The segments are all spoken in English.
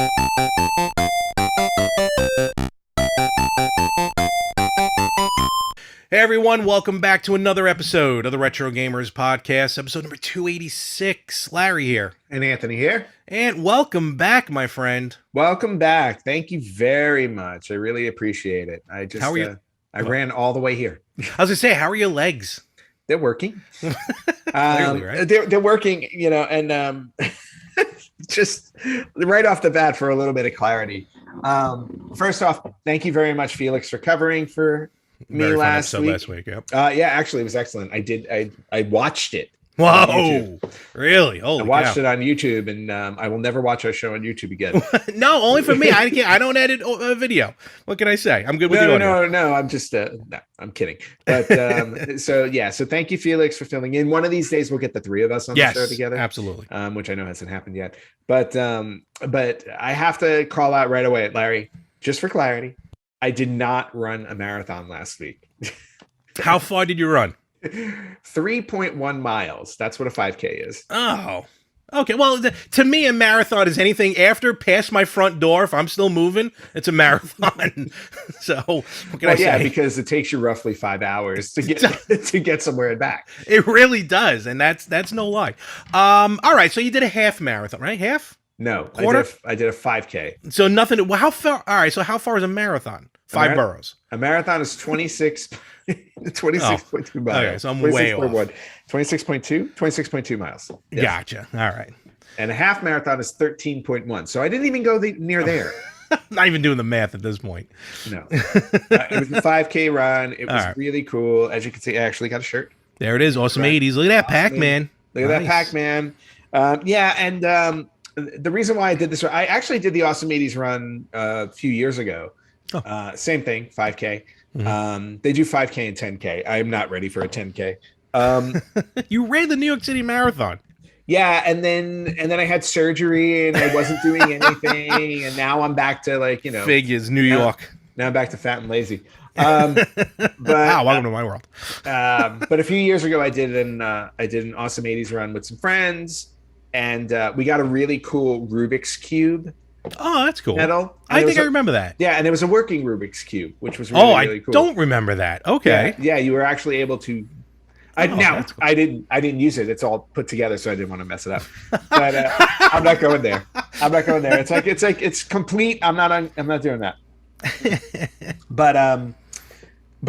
Hey everyone, welcome back to another episode of the Retro Gamers Podcast, episode number 286. Larry here. And Anthony here. And welcome back, my friend. Welcome back. Thank you very much. I really appreciate it. How are you? I ran all the way here. I was gonna say, how are your legs? They're working. Clearly, right? They're working, and just right off the bat for a little bit of clarity. First off, thank you very much, Felix, for covering for me Very fun last episode week. last week, yep. Yeah, actually, it was excellent. I watched it. Whoa! Really? Holy I watched cow. it on YouTube, and I will never watch our show on YouTube again. No, only for me. I don't edit a video. What can I say? I'm good with you. No. I'm just no, I'm kidding. But so thank you, Felix, for filling in. One of these days, we'll get the three of us on the show together. Absolutely. Which I know hasn't happened yet. But I have to call out right away, Larry, just for clarity. I did not run a marathon last week. How far did you run? 3.1 miles. That's what a 5K is. Oh, okay. Well, to me, a marathon is anything after past my front door. If I'm still moving, it's a marathon. So what can I say? Yeah, because it takes you roughly 5 hours to get to get somewhere and back. It really does, and that's no lie. All right, so you did a half marathon, right? Half? No, Quarter? I did a 5K. So nothing. Well, how far? All right, so how far is a marathon? Five boroughs. A marathon is 26.2 miles. Okay, so I'm way off. 26.2 miles. Yes. Gotcha. All right. And a half marathon is 13.1. So I didn't even go near there. Not even doing the math at this point. No. It was a 5K run. It was right. really cool. As you can see, I actually got a shirt. There it is. Awesome 80s. Look at that Pac-Man. Look at that Pac-Man. The reason why I did this, I actually did the Awesome 80s run a few years ago. Oh. Same thing, 5K. Mm-hmm. They do 5K and 10K. I'm not ready for a 10K. You ran the New York City Marathon. Yeah, and then I had surgery and I wasn't doing anything, and now I'm back to figures New York. Now I'm back to fat and lazy. But welcome to my world. But a few years ago, I did an Awesome 80s run with some friends, and we got a really cool Rubik's Cube. Oh, that's cool. Medal. I think I remember that. Yeah, and it was a working Rubik's Cube, which was really cool. I don't remember that. Okay. Yeah, you were actually able to. Cool. I didn't use it. It's all put together, so I didn't want to mess it up. But I'm not going there. It's complete. I'm not doing that. But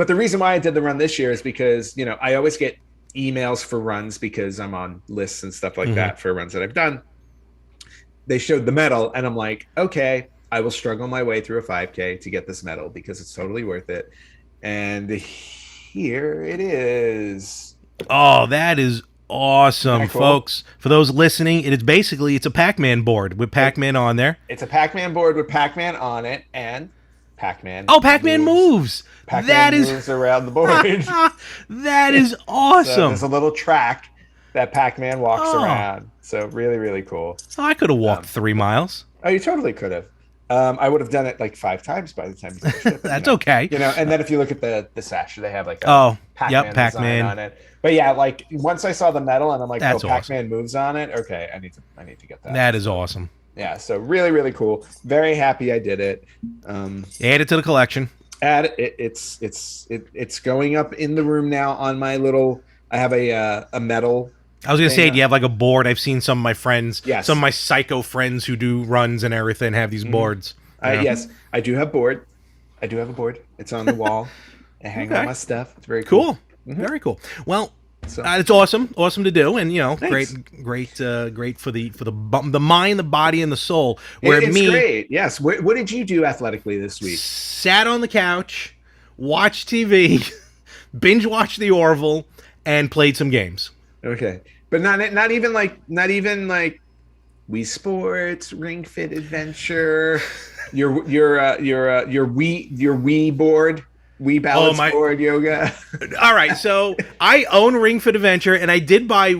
the reason why I did the run this year is because I always get emails for runs because I'm on lists and stuff like that for runs that I've done. They showed the medal, and I'm like, okay, I will struggle my way through a 5K to get this medal because it's totally worth it. And here it is. Oh, that is awesome, cool? Folks. For those listening, it's a Pac-Man board with Pac-Man on there. It's a Pac-Man board with Pac-Man on it, and Pac-Man. Oh, Pac-Man moves. Pac-Man moves around the board. That is awesome. So there's a little track that Pac-Man walks around. So really, really cool. Oh, I could have walked 3 miles. Oh, you totally could have. I would have done it like 5 times by the time you finished it. That's okay. And then if you look at the sash, they have like Pac-Man design on it. But yeah, like once I saw the medal and I'm like, That's Pac-Man moves on it. Okay, I need to get that. That is awesome. Yeah, so really, really cool. Very happy I did it. Add it to the collection. Add it. It's going up in the room now on my little. I have a medal. I was gonna say, do you have like a board? I've seen some of my friends, yes. some of my psycho friends who do runs and everything have these boards. Yes, I do have board. I do have a board. It's on the wall. I hang all my stuff. It's very cool. Very cool. Well, it's awesome to do, and great for the mind, the body, and the soul. It's great. Yes. What did you do athletically this week? Sat on the couch, watched TV, binge watched the Orville, and played some games. Okay, but not even like Wii Sports, Ring Fit Adventure, your Wii board. Wii Balance Board Yoga. All right, so I own Ring Fit Adventure, and I did buy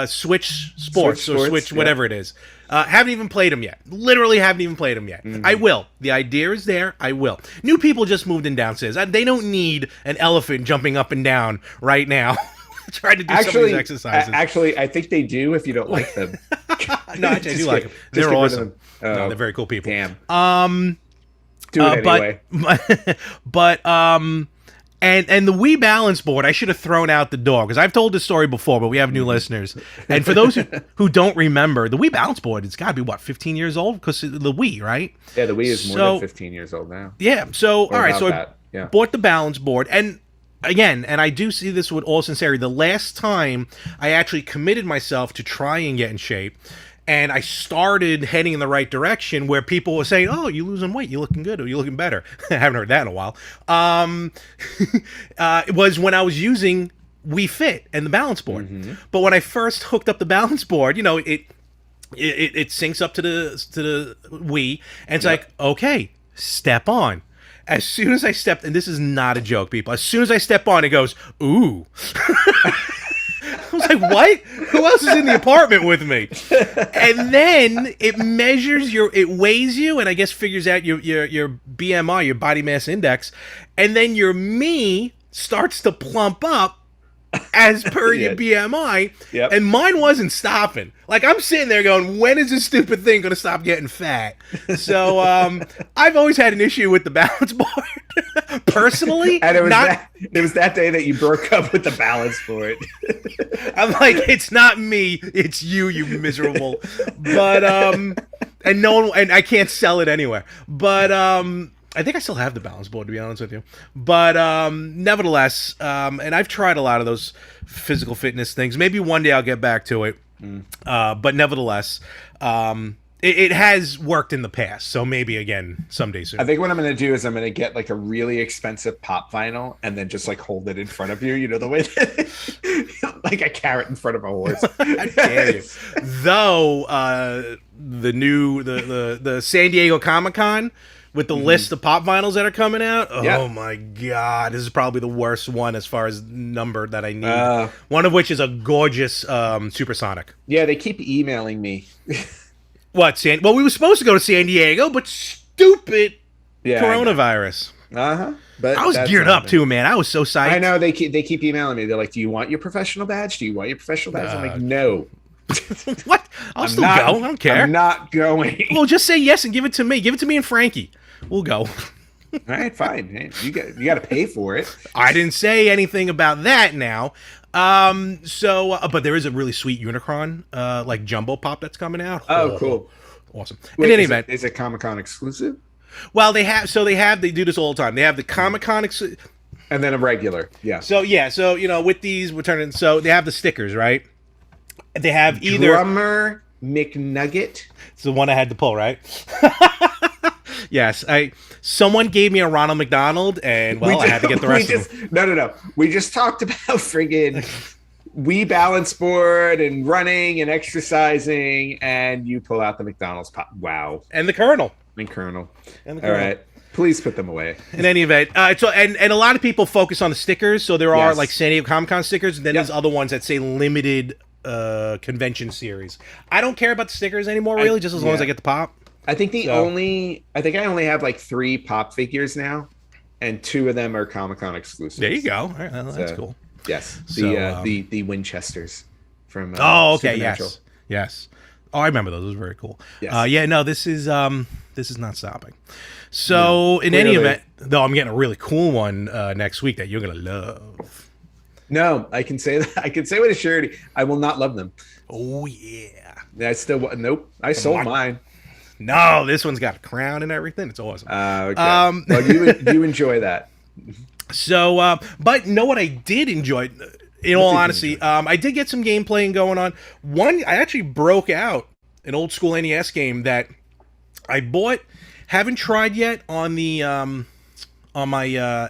Switch Sports, or Switch, whatever it is. Haven't even played them yet. Literally haven't even played them yet. I will. The idea is there. I will. New people just moved in downstairs. They don't need an elephant jumping up and down right now. Trying to do some of these exercises. Actually, I think they do if you don't like them. No, actually, I do like them. They're awesome. No, they're very cool people. Damn. Um, Do it anyway. but and the Wii balance board, I should have thrown out the door because I've told this story before, but we have new listeners. And for those who don't remember, the Wii balance board, it's got to be what, 15 years old because the Wii, right? Yeah, the Wii is more than 15 years old now. Yeah. So Or all right, about so that, yeah. I bought the balance board, and again, and I do see this with all sincerity, the last time I actually committed myself to try and get in shape, and I started heading in the right direction where people were saying, "Oh, you losing weight? You looking good? Or you looking better?" I haven't heard that in a while. It was when I was using Wii Fit and the balance board. But when I first hooked up the balance board, you know, it syncs up to the Wii, and it's like, okay, step on. As soon as I stepped, and this is not a joke, people. As soon as I step on, it goes, ooh. I was like, what? Who else is in the apartment with me? And then it measures it weighs you, and I guess figures out your BMI, your body mass index, and then your me starts to plump up as per your BMI. Yep. And mine wasn't stopping. Like, I'm sitting there going, when is this stupid thing going to stop getting fat? So I've always had an issue with the balance board personally. And it was that day that you broke up with the balance board. I'm like, it's not me, it's you, you miserable. But and no one, and I can't sell it anywhere. But I think I still have the balance board, to be honest with you. But nevertheless, and I've tried a lot of those physical fitness things. Maybe one day I'll get back to it. But nevertheless, it has worked in the past. So maybe again someday soon. I think what I'm going to do is I'm going to get like a really expensive pop vinyl and then just like hold it in front of you. You know, the way that like a carrot in front of a horse. I dare you. Though the San Diego Comic-Con with the list of pop vinyls that are coming out. Oh my God. This is probably the worst one as far as number that I need. One of which is a gorgeous Supersonic. Yeah, they keep emailing me. What, well, we were supposed to go to San Diego, but stupid coronavirus. But I was geared up too, man. I was so psyched. I know, they keep emailing me. They're like, do you want your professional badge? Do you want your professional badge? I'm like, no. What? I'll still go. I don't care. I'm not going. Well, just say yes and give it to me. Give it to me and Frankie. We'll go. All right, fine. Hey, you got to pay for it. I didn't say anything about that now. But there is a really sweet Unicron, like jumbo pop that's coming out. Oh, cool. Awesome. Wait, in any event, is it Comic-Con exclusive? Well, they do this all the time. They have the Comic-Con and then a regular. Yeah. So you know, with these we're turning, so they have the stickers, right? They have either Drummer McNugget. It's the one I had to pull, right? Yes, someone gave me a Ronald McDonald, and I had to get the rest of them. No. We just talked about friggin' Wii balance board and running and exercising, and you pull out the McDonald's pop. Wow. And the Colonel. All right. Please put them away. In any event, so and a lot of people focus on the stickers. So there are like San Diego Comic-Con stickers, and then there's other ones that say limited convention series. I don't care about the stickers anymore, really, just as long as I get the pop. I think I only have like 3 pop figures now, and 2 of them are Comic-Con exclusives. There you go. All right, that's cool. Yes, the Winchesters from. Okay, yes. Oh, I remember those. Those were very cool. Yes. No, this is not stopping. So in any event, though, I'm getting a really cool one next week that you're gonna love. No, I can say that. I can say with a surety, I will not love them. Oh yeah. I still nope. I sold mine. No, this one's got a crown and everything. It's awesome. Okay. Well, you enjoy that. So, but know what I did enjoy? In all honesty, I did get some gameplay going on. I actually broke out an old school NES game that I bought, haven't tried yet on the on my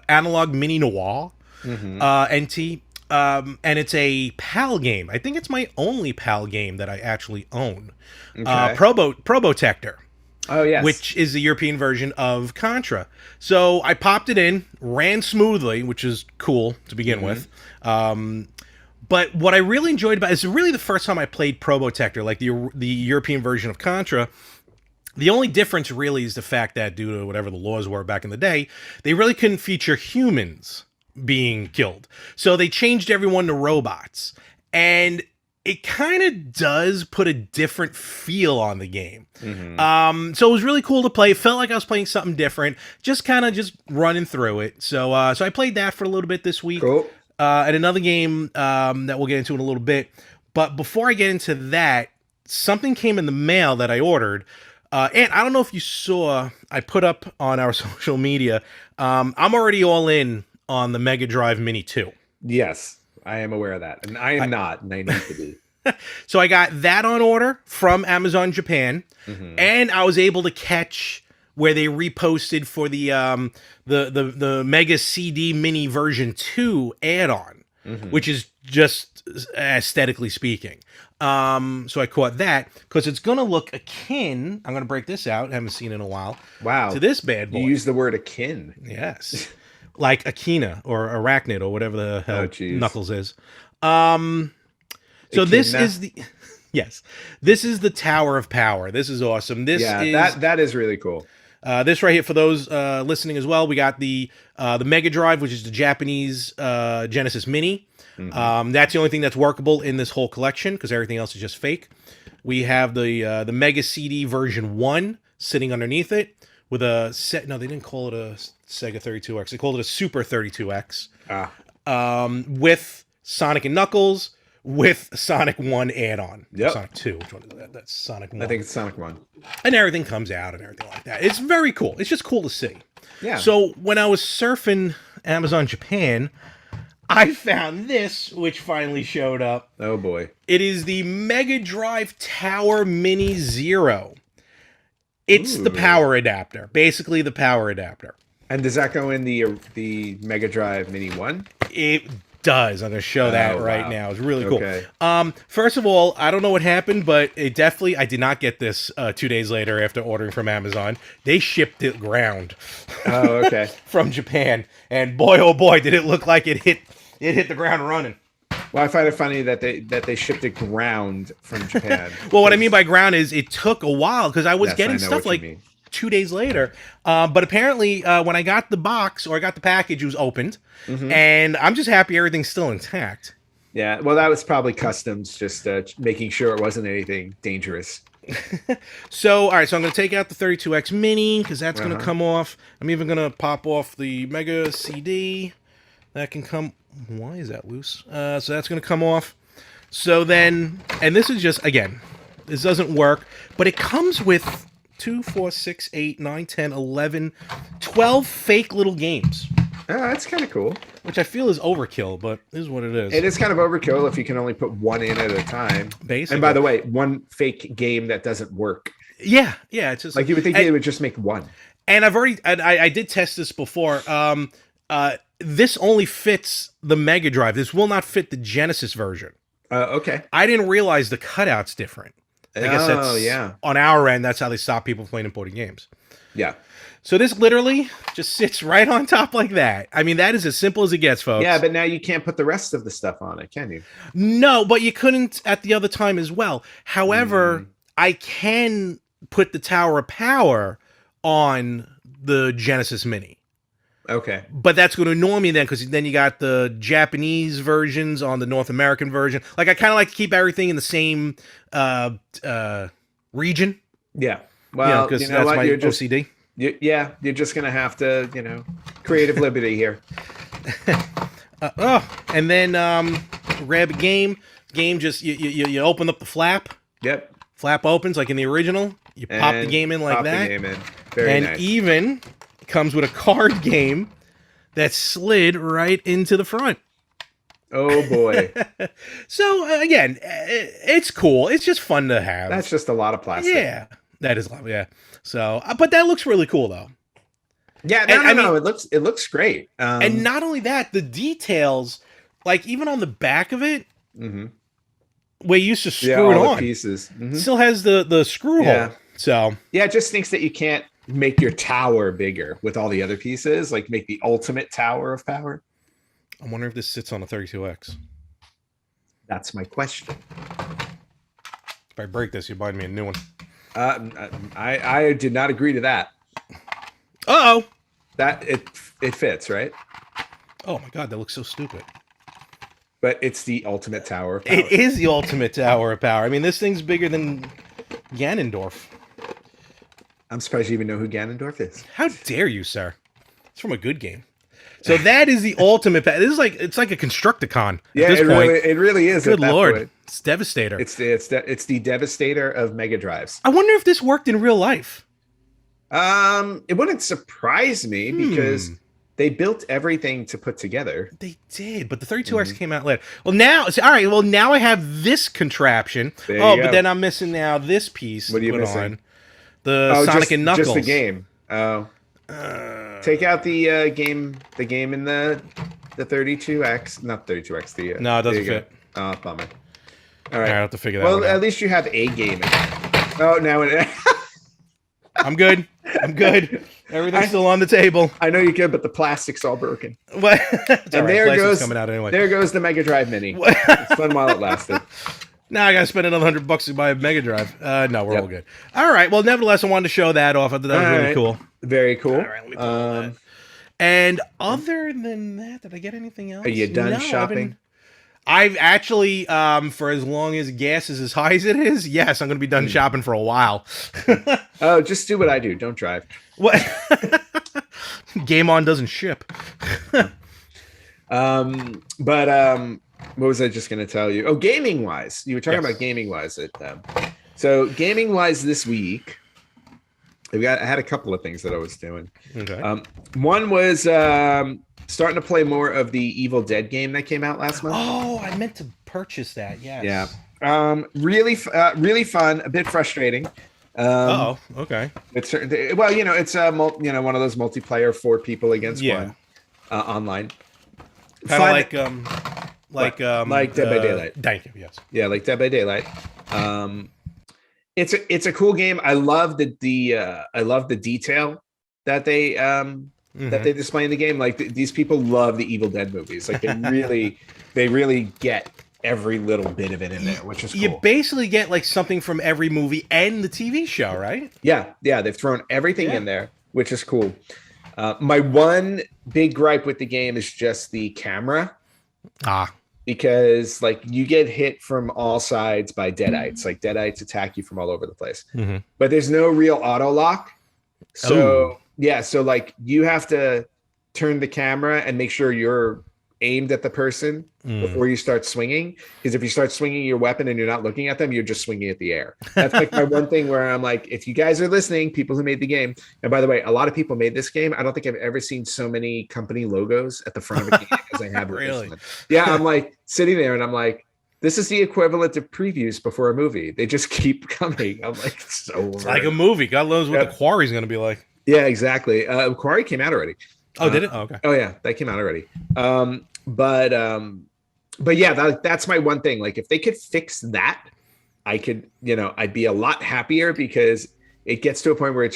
Analog Mini Noir NT. And it's a PAL game. I think it's my only PAL game that I actually own. Okay. Probotector. Oh, yes. Which is the European version of Contra. So I popped it in, ran smoothly, which is cool to begin with. But what I really enjoyed about it is really the first time I played Probotector, like the European version of Contra. The only difference really is the fact that due to whatever the laws were back in the day, they really couldn't feature humans being killed. So they changed everyone to robots. And it kind of does put a different feel on the game. Mm-hmm. So it was really cool to play. It felt like I was playing something different, just kind of just running through it. So I played that for a little bit this week. Cool. And another game that we'll get into in a little bit. But before I get into that, something came in the mail that I ordered. And I don't know if you saw, I put up on our social media, I'm already all in on the Mega Drive Mini 2. Yes, I am aware of that. And I am not, and I need to be. So I got that on order from Amazon Japan, and I was able to catch where they reposted for the Mega CD Mini version 2 add-on, which is just aesthetically speaking. So I caught that because it's gonna look akin. I'm gonna break this out. I haven't seen it in a while. Wow. To this bad boy. You use the word akin. Yes. Like Akina or Arachnid or whatever the hell Knuckles is. So this is the this is the Tower of Power. This is awesome. This is that is really cool. This right here for those listening as well. We got the Mega Drive, which is the Japanese Genesis Mini. That's the only thing that's workable in this whole collection because everything else is just fake. We have the Mega CD version 1 sitting underneath it with a set. No, they didn't call it a Sega 32X. They called it a Super 32X. With Sonic and Knuckles, with Sonic 1 add-on. Yep. Sonic 2. Which one is that? That's Sonic 1. I think it's Sonic 1. And everything comes out and everything like that. It's very cool. It's just cool to see. Yeah. So when I was surfing Amazon Japan, I found this, which finally showed up. Oh, boy. It is the Mega Drive Tower Mini Zero. It's the power adapter. Basically, the power adapter. And does that go in the Mega Drive Mini 1? It does. I'm going to show that right now. It's really cool. Okay. First of all, I don't know what happened, but it definitely, I did not get this 2 days later after ordering from Amazon. They shipped it ground. Oh, okay. From Japan. And boy, oh boy, did it look like it hit the ground running. Well, I find it funny that they shipped it ground from Japan. Well, what I mean by ground is it took a while because I was getting stuff like 2 days later. But apparently when I got the box or I got the package, it was opened. And I'm just happy everything's still intact. Yeah, well, that was probably customs, just making sure it wasn't anything dangerous. So, all right, so I'm going to take out the 32X Mini because that's going to come off. I'm even going to pop off the Mega CD. That can come... Why is that loose? So that's going to come off. So then... And this is just, again, this doesn't work, but it comes with 2, 4, 6, 8, 9, 10, 11, 12 fake little games. Oh, that's kind of cool. Which I feel is overkill, but is what it is. It is kind of overkill if you can only put one in at a time. Basically. And by the way, one fake game that doesn't work. Yeah, it's just... Like you would think they would just make one. And I did test this before. This only fits the Mega Drive. This will not fit the Genesis version. Okay. I didn't realize the cutout's different. I guess that's on our end. That's how they stop people playing imported games. Yeah. So this literally just sits right on top like that. I mean, that is as simple as it gets, folks. Yeah, but now you can't put the rest of the stuff on it, can you? No, but you couldn't at the other time as well. However, I can put the Tower of Power on the Genesis Mini. Okay. But that's going to annoy me then because then you got the Japanese versions on the North American version. Like, I kind of like to keep everything in the same region. Yeah. Well, because that's my OCD. You're just going to have to, creative liberty here. And then grab a game. Game just, you open up the flap. Yep. Flap opens like in the original. You pop the game in like that. The game in. Very nice. Even comes with a card game that slid right into the front. Oh boy. So again, it's cool. It's just fun to have. That's just a lot of plastic. Yeah, that is a lot. Yeah. So, but that looks really cool though. Yeah, no, it looks great. And not only that, the details, like even on the back of it, where you used to screw it on, the pieces still has the screw hole. So yeah, it just stinks that you can't make your tower bigger with all the other pieces, like make the ultimate Tower of Power. I wonder if this sits on a 32X. That's my question. If I break this, you buy me a new one. I did not agree to that. but it's the ultimate tower of power. It is the ultimate tower of power. I mean, this thing's bigger than Ganondorf. I'm surprised you even know who Ganondorf is. How dare you, sir? It's from a good game. So that is the ultimate. This is like it's like a Constructicon Yeah, at this it point. it really is. Good at that lord, point. it's Devastator. It's the Devastator of Mega Drives. I wonder if this worked in real life. It wouldn't surprise me because they built everything to put together. They did, but the 32X came out later. Well, now, all right. Well, now I have this contraption. There Oh, you but go. then I'm missing now this piece. What are you to put missing? on. The Sonic and Knuckles. Just the game. Oh. Take out the game in the 32X, not 32X. The No, it doesn't there you fit. go. Oh, bummer. All All right, right. I'll have to figure that Well, one out. at least you have a game. Oh, now it. I'm good. I'm good. Everything's still on the table. I know you can, but the plastic's all broken. What? It's all And right, there plastic's goes coming out anyway. There goes the Mega Drive Mini. It's fun while it lasted. Now I gotta spend another $100 to buy a Mega Drive. No, we're Yep. all good. All right. Well, nevertheless, I wanted to show that off. I thought that was All really right. cool. Very cool. All right, let me pull that. And other than that, did I get anything else? Are you done No, shopping? I've actually, for as long as gas is as high as it is, yes, I'm going to be done shopping for a while. Oh, just do what I do. Don't drive. What? Game On doesn't ship. What was I just going to tell you? Oh, gaming wise, you were talking Yes. about gaming wise. So gaming wise this week, I had a couple of things that I was doing. Okay. One was starting to play more of the Evil Dead game that came out last month. Oh, I meant to purchase that. Yes. Yeah. Really fun. A bit frustrating. Oh, okay. It's certain. Well, it's one of those multiplayer 4 people against Yeah. one online. Kind Fun- of like Dead by Daylight. Thank you. Yes. Yeah, like Dead by Daylight. It's a cool game. I love the detail that they display in the game. Like these people love the Evil Dead movies. Like they really get every little bit of it in there, which is cool. You basically get like something from every movie and the TV show, right? Yeah, they've thrown everything in there, which is cool. My one big gripe with the game is just the camera. Because like you get hit from all sides by deadites. Like deadites attack you from all over the place. Mm-hmm. But there's no real auto lock. So so like you have to turn the camera and make sure you're aimed at the person before you start swinging. Because if you start swinging your weapon and you're not looking at them, you're just swinging at the air. That's like my one thing where I'm like, if you guys are listening, people who made the game, and by the way, a lot of people made this game. I don't think I've ever seen so many company logos at the front of a game as I have with Really? this one. Yeah, I'm like sitting there and I'm like, this is the equivalent of previews before a movie. They just keep coming. I'm like, It's like a movie. God knows what the Quarry's going to be like. Yeah, exactly. Quarry came out already. Oh, did it? Oh, okay. Oh yeah, that came out already. But yeah, that's my one thing. Like if they could fix that, I could, I'd be a lot happier because it gets to a point where it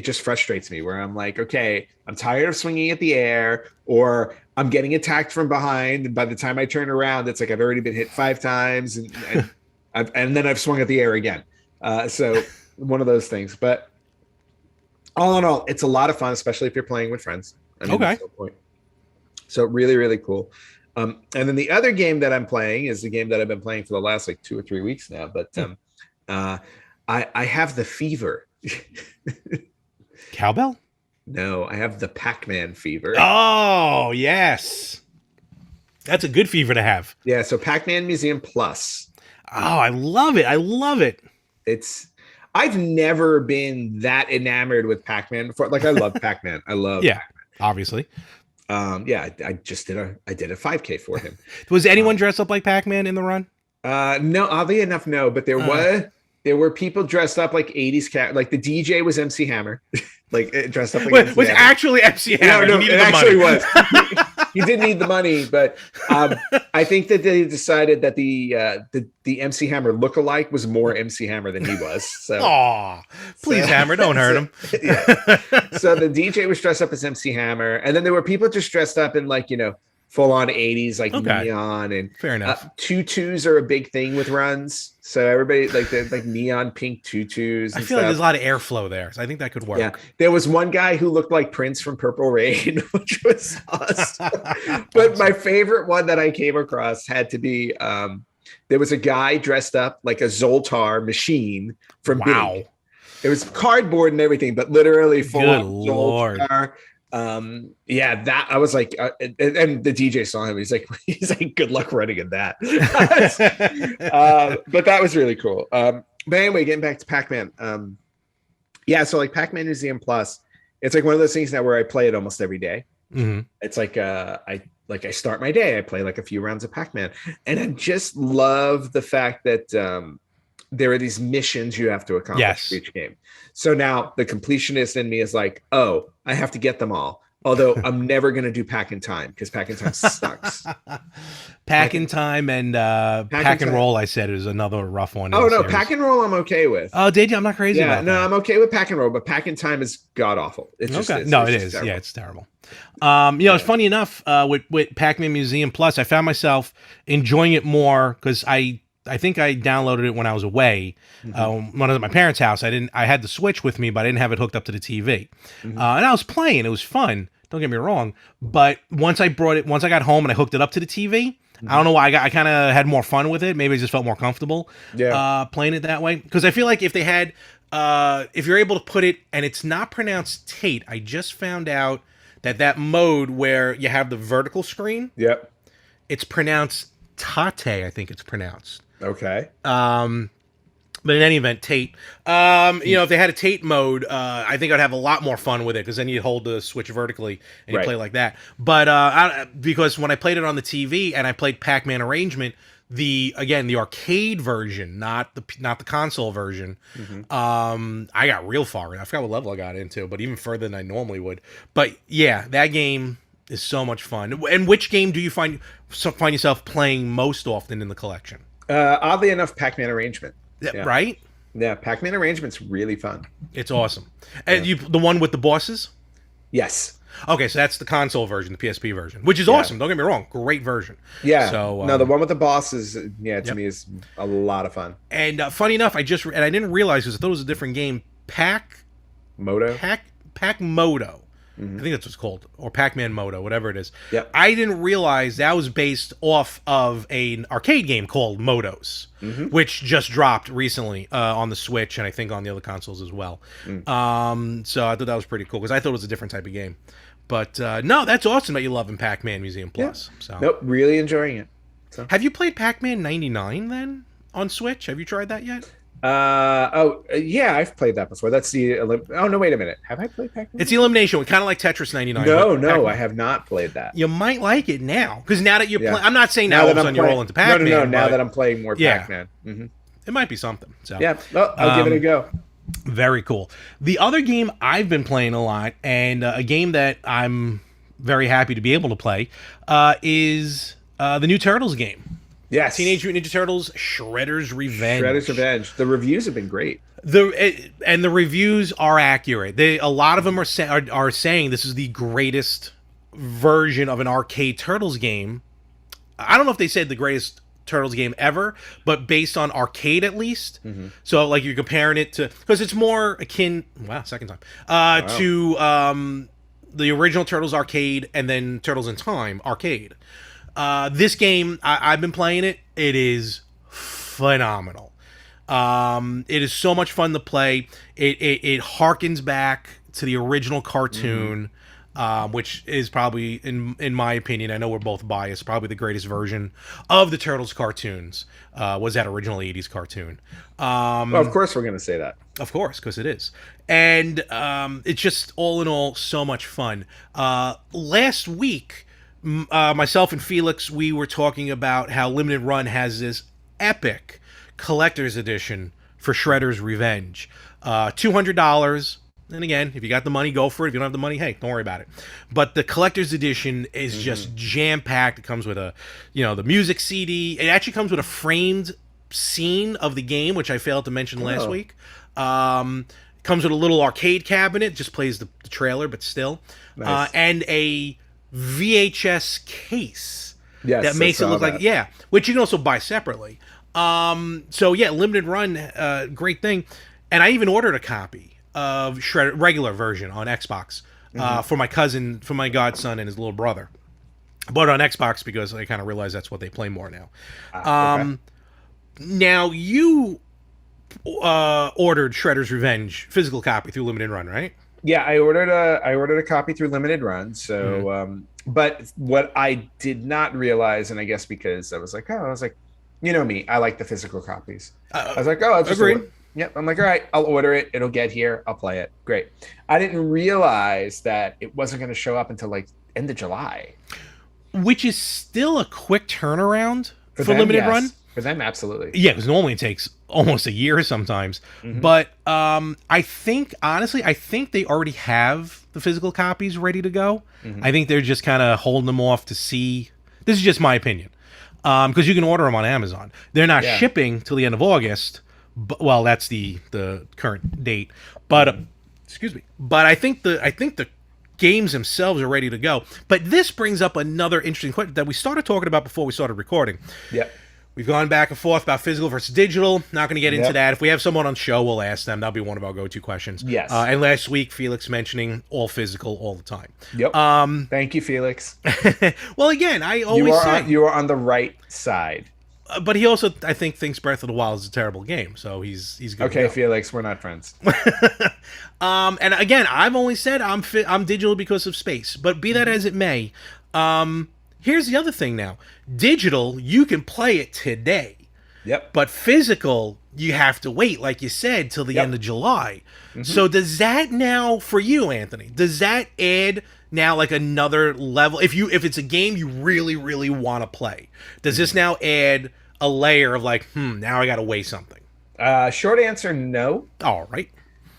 just frustrates me where I'm like, okay, I'm tired of swinging at the air or I'm getting attacked from behind. And by the time I turn around, it's like I've already been hit 5 times and then I've swung at the air again. So one of those things, but all in all, it's a lot of fun, especially if you're playing with friends. Okay. That's the point. So really, really cool. And then the other game that I'm playing is the game that I've been playing for the last like 2 or 3 weeks now. But I have the fever. Cowbell? No, I have the Pac-Man fever. Oh, yes. That's a good fever to have. Yeah, so Pac-Man Museum Plus. Oh, I love it. I love it. I've never been that enamored with Pac-Man before. Like I love Pac-Man. I love Pac-Man. Obviously. I just did a 5K for him. Was anyone dressed up like Pac-Man in the run? No, oddly enough, no. But there were people dressed up like 80s like the DJ was MC Hammer, like dressed up like Wait, was actually MC Hammer. No, He it needed the actually money. was. He did need the money, but I think that they decided that the MC Hammer lookalike was more MC Hammer than he was. So, Aw, please, Hammer, don't hurt him. Yeah. So the DJ was dressed up as MC Hammer, and then there were people just dressed up in like full on 80s like Okay. neon, and Fair enough. tutus are a big thing with runs. So everybody like the like neon pink tutus. I And feel like stuff. there's a lot of airflow there, so I think that could work. Yeah, there was one guy who looked like Prince from Purple Rain, which was awesome. But my favorite one that I came across had to be there was a guy dressed up like a Zoltar machine from Wow. Big. It was cardboard and everything, but literally full Good on Lord. Zoltar. Yeah, that I was like, and the DJ saw him. He's like, good luck running in that. But that was really cool. But anyway, getting back to Pac-Man. Yeah, so like Pac-Man Museum Plus, it's like one of those things now where I play it almost every day. Mm-hmm. It's like I start my day, I play like a few rounds of Pac-Man, and I just love the fact that there are these missions you have to accomplish for each game. So now the completionist in me is like, oh, I have to get them all. Although I'm never going to do Pack in Time because Pack in Time sucks. Pack in Time and Pack and Roll, I said, is another rough one. Oh, no, Pack and Roll I'm okay with. Oh, did you? I'm not crazy about that. No, I'm okay with Pack and Roll, but Pack in Time is god-awful. It's just, okay. it's, no, it's it just is. terrible. Yeah, it's terrible. It's funny enough, with Pac-Man Museum Plus, I found myself enjoying it more because I think I downloaded it when I was away. When I was at my parents' house, I had the Switch with me, but I didn't have it hooked up to the TV. And I was playing. It was fun. Don't get me wrong. But once I got home and I hooked it up to the TV, I don't know why I kind of had more fun with it. Maybe I just felt more comfortable playing it that way. Because I feel like if they had, if you're able to put it, and it's not pronounced Tate, I just found out that mode where you have the vertical screen, it's pronounced Tate, I think it's pronounced. Okay. But in any event, Tate. If they had a Tate mode, I think I'd have a lot more fun with it because then you hold the Switch vertically and you play like that. But because when I played it on the TV and I played Pac-Man Arrangement, the arcade version, not the console version, I got real far. I forgot what level I got into, but even further than I normally would. But yeah, that game is so much fun. And which game do you find yourself playing most often in the collection? Oddly enough, Pac-Man Arrangement. Yeah. Right? Yeah, Pac-Man Arrangement's really fun. It's awesome. And the one with the bosses? Yes. Okay, so that's the console version, the PSP version, which is awesome. Don't get me wrong, great version. Yeah. So no, the one with the bosses, to me is a lot of fun. And funny enough, I didn't realize because I thought it was a different game. Pac Moto. I think that's what it's called, or Pac-Man Moto, whatever it is. Yep. I didn't realize that was based off of an arcade game called Motos, which just dropped recently on the Switch and I think on the other consoles as well. So I thought that was pretty cool because I thought it was a different type of game. But no, that's awesome that you love in Pac-Man Museum Plus. Yeah. So. Nope, really enjoying it. So. Have you played Pac-Man 99 then on Switch? Have you tried that yet? Yeah, I've played that before. That's the oh no, wait a minute. Have I played Pac-Man? It's the elimination one, kind of like Tetris 99. No, I have not played that. You might like it now because now that you're playing, I'm not saying now all of a sudden you're all into Pac-Man. No. Now that I'm playing more Pac-Man, it might be something. So yeah, well, I'll give it a go. Very cool. The other game I've been playing a lot, and a game that I'm very happy to be able to play, is the new Turtles game. Yes. Teenage Mutant Ninja Turtles Shredder's Revenge. Shredder's Revenge. The reviews have been great. The reviews are accurate. A lot of them are saying this is the greatest version of an arcade Turtles game. I don't know if they said the greatest Turtles game ever, but based on arcade at least. So like you're comparing it to, because it's more akin, second time, to the original Turtles arcade and then Turtles in Time arcade. This game, I've been playing it. It is phenomenal. It is so much fun to play. It harkens back to the original cartoon, which is probably, in my opinion, I know we're both biased, probably the greatest version of the Turtles cartoons, was that original 80s cartoon. Well, of course we're going to say that. Of course, because it is. And it's just, all in all, so much fun. Last week, myself and Felix, we were talking about how Limited Run has this epic collector's edition for Shredder's Revenge. $200. And again, if you got the money, go for it. If you don't have the money, hey, don't worry about it. But the collector's edition is just jam-packed. It comes with the music CD. It actually comes with a framed scene of the game, which I failed to mention last week. Comes with a little arcade cabinet. Just plays the trailer, but still. Nice. And a VHS case Yes, that I makes it saw look that. like, yeah, which you can also buy separately. So yeah, limited run, great thing. And I even ordered a copy of Shredder regular version on Xbox for my cousin, for my godson and his little brother. I bought it on Xbox because I kind of realized that's what they play more now. Okay. Now you ordered Shredder's Revenge physical copy through limited run, right? Yeah, I ordered a copy through limited run. So, but what I did not realize, and I guess because I was like, you know me, I like the physical copies. I was like, oh, I'll just Agreed. Yep. I'm like, all right, I'll order it. It'll get here. I'll play it. Great. I didn't realize that it wasn't going to show up until like end of July. Which is still a quick turnaround for them, limited yes. run. For them, absolutely. Yeah, because normally it takes almost a year sometimes. But I think, honestly, I think they already have the physical copies ready to go. I think they're just kind of holding them off to see. This is just my opinion. Because you can order them on Amazon. They're not shipping till the end of August. But, well, that's the current date. But excuse me. But I think the games themselves are ready to go. But this brings up another interesting question that we started talking about before we started recording. Yep. We've gone back and forth about physical versus digital. Not going to get into that. If we have someone on the show, we'll ask them. That'll be one of our go-to questions. Yes. And last week, Felix mentioning all physical all the time. Yep. Thank you, Felix. Well, again, I always say... You are on the right side. But he also, I think, thinks Breath of the Wild is a terrible game. So he's good. Okay, Felix, we're not friends. And again, I've only said I'm digital because of space. But be that as it may, here's the other thing now. Digital, you can play it today. Yep. But physical, you have to wait, like you said, till the end of July. So does that now, for you, Anthony, does that add now like another level? If it's a game you really, really want to play, does this now add a layer of like, now I got to weigh something? Short answer, no. All right.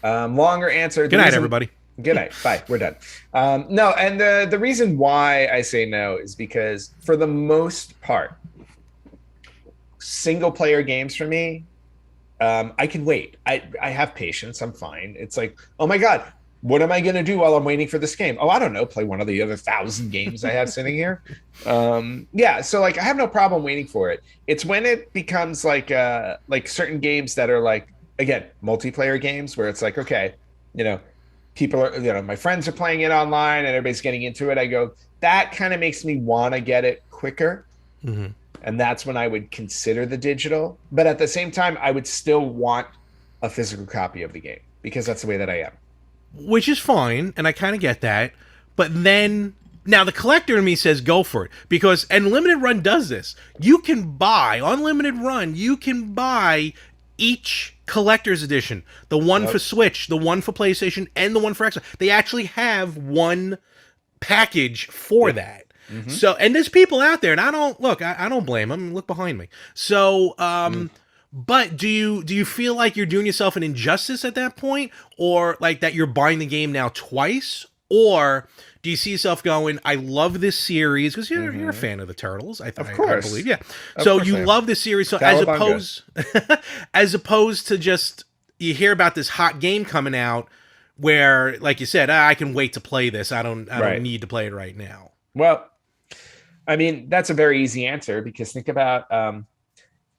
Longer answer. Good night, everybody. Good night. Bye. We're done. No, and the reason why I say no is because for the most part, single player games for me, I can wait. I have patience. I'm fine. It's like, oh my God, what am I going to do while I'm waiting for this game? Oh, I don't know. Play one of the other 1,000 games I have sitting here. Yeah. So like, I have no problem waiting for it. It's when it becomes like certain games that are like, again, multiplayer games where it's like, okay, people are, my friends are playing it online and everybody's getting into it. I go, that kind of makes me want to get it quicker. And that's when I would consider the digital. But at the same time, I would still want a physical copy of the game because that's the way that I am. Which is fine, and I kind of get that. But then, now the collector in me says go for it. Because, and Limited Run does this. You can buy, on Limited Run, you can buy each collector's edition. The one for Switch, the one for PlayStation, and the one for Xbox. They actually have one package for that. So, and there's people out there, and I don't blame them. Look behind me. So, but do you feel like you're doing yourself an injustice at that point, or like that you're buying the game now twice, or do you see yourself going, I love this series because you're a fan of the Turtles? I believe, yeah. So you love this series, so as opposed to just you hear about this hot game coming out where, like you said, I can wait to play this. I don't need to play it right now. Well, I mean, that's a very easy answer because think about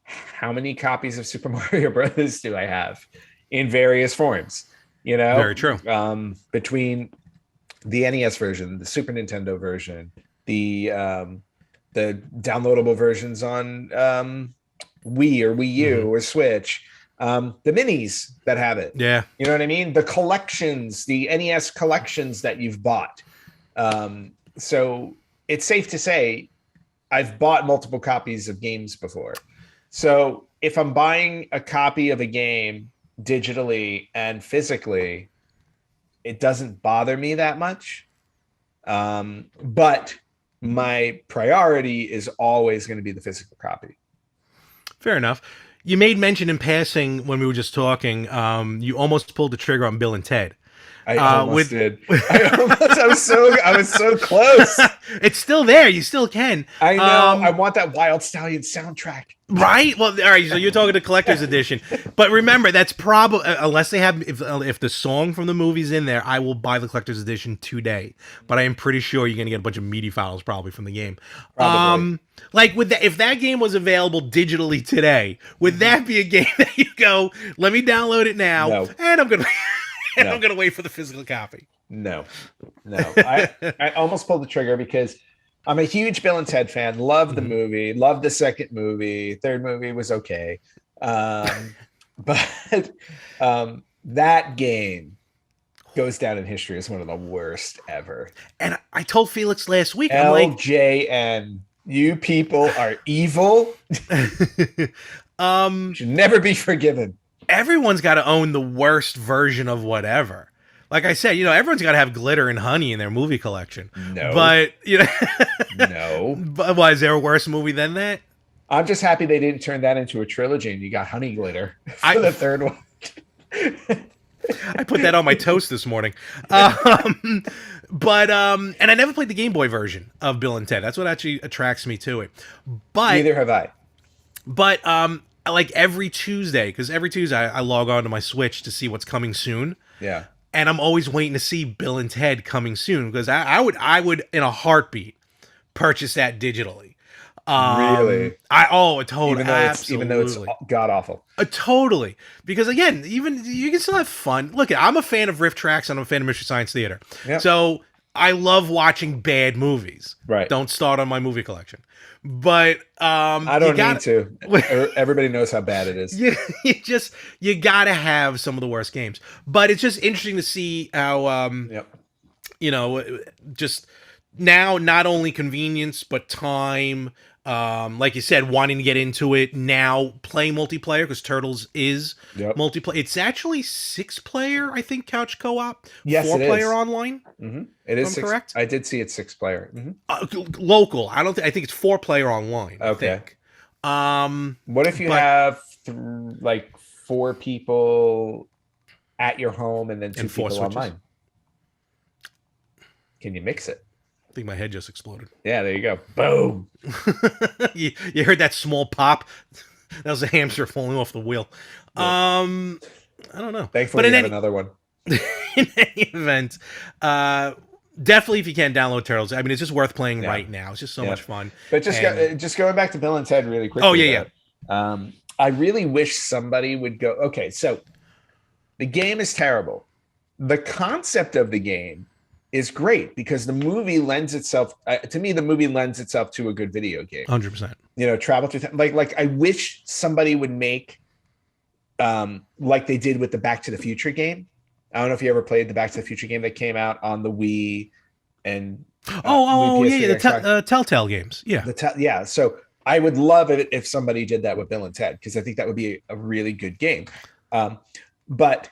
how many copies of Super Mario Brothers do I have in various forms? Very true. Between the NES version, the Super Nintendo version, the downloadable versions on Wii or Wii U or Switch, the minis that have it. Yeah. You know what I mean? The collections, the NES collections that you've bought. So it's safe to say I've bought multiple copies of games before. So if I'm buying a copy of a game digitally and physically, it doesn't bother me that much. But my priority is always going to be the physical copy. Fair enough. You made mention in passing when we were just talking, you almost pulled the trigger on Bill and Ted. I almost with did. I was so close. it's still there. You still can. I know. I want that Wild Stallion soundtrack. Right? Well, all right. So you're talking the collector's edition, but remember that's probably unless they have if the song from the movie's in there, I will buy the collector's edition today. But I am pretty sure you're gonna get a bunch of MIDI files probably from the game. Probably. Like with if that game was available digitally today, would that be a game that you go, let me download it now, No. and I'm gonna No. I'm gonna wait for the physical copy. No. I almost pulled the trigger because I'm a huge Bill and Ted fan. Love the movie. Love the second movie. Third movie was okay. But that game goes down in history as one of the worst ever. And I told Felix last week, I'm like, LJN, you people are evil. Should never be forgiven. Everyone's got to own the worst version of whatever. Like I said, everyone's got to have glitter and honey in their movie collection. No. But, No. But why, is there a worse movie than that? I'm just happy they didn't turn that into a trilogy and you got Honey Glitter for the third one. I put that on my toast this morning. And I never played the Game Boy version of Bill and Ted. That's what actually attracts me to it. But Neither have I. But like every Tuesday, because every Tuesday I log on to my Switch to see what's coming soon. Yeah. And I'm always waiting to see Bill and Ted coming soon because I would in a heartbeat purchase that digitally. Really? Totally. Even though it's god awful. Totally. Because again, even you can still have fun. Look, I'm a fan of Riff Tracks and I'm a fan of Mystery Science Theater. Yep. So I love watching bad movies. Right. Don't start on my movie collection. But I don't need to. Everybody knows how bad it is. You gotta have some of the worst games. But it's just interesting to see how just now not only convenience but time. Like you said, wanting to get into it now, play multiplayer because Turtles is multiplayer. It's actually 6-player, I think, couch co-op. Yes, 4-player online. Mm-hmm. It is correct. I did see it 6-player. Mm-hmm. Local. I don't. I think it's 4-player online. Okay. I think. What if you have like 4 people at your home and then 2 people online? Can you mix it? I think my head just exploded. Yeah, there you go. Boom. you heard that small pop? That was a hamster falling off the wheel. Yeah. I don't know. Thankfully, we have another one. In any event, definitely if you can download Turtles. I mean, it's just worth playing right now. It's just so much fun. But just going back to Bill and Ted really quickly. Oh yeah. I really wish somebody would go. Okay, so the game is terrible. The concept of the game is great because the movie lends itself to me. The movie lends itself to a good video game. 100%. Travel through time. Like I wish somebody would make like they did with the Back to the Future game. I don't know if you ever played the Back to the Future game that came out on the Wii and the Telltale games. Yeah. So I would love it if somebody did that with Bill and Ted because I think that would be a really good game. But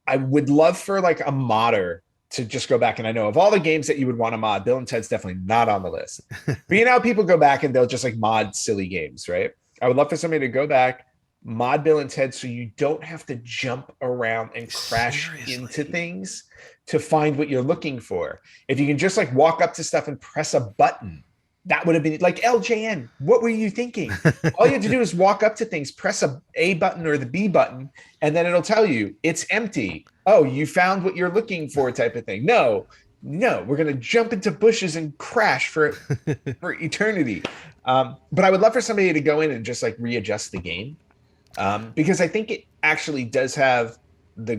I would love for like a modder to just go back, and I know of all the games that you would want to mod, Bill and Ted's definitely not on the list. But people go back and they'll just like mod silly games, right? I would love for somebody to go back, mod Bill and Ted, so you don't have to jump around and crash into things to find what you're looking for. If you can just like walk up to stuff and press a button, that would have been like LJN. What were you thinking? All you have to do is walk up to things, press A button or the B button, and then it'll tell you it's empty. Oh, you found what you're looking for, type of thing. No, we're gonna jump into bushes and crash for eternity. But I would love for somebody to go in and just like readjust the game, because I think it actually does have the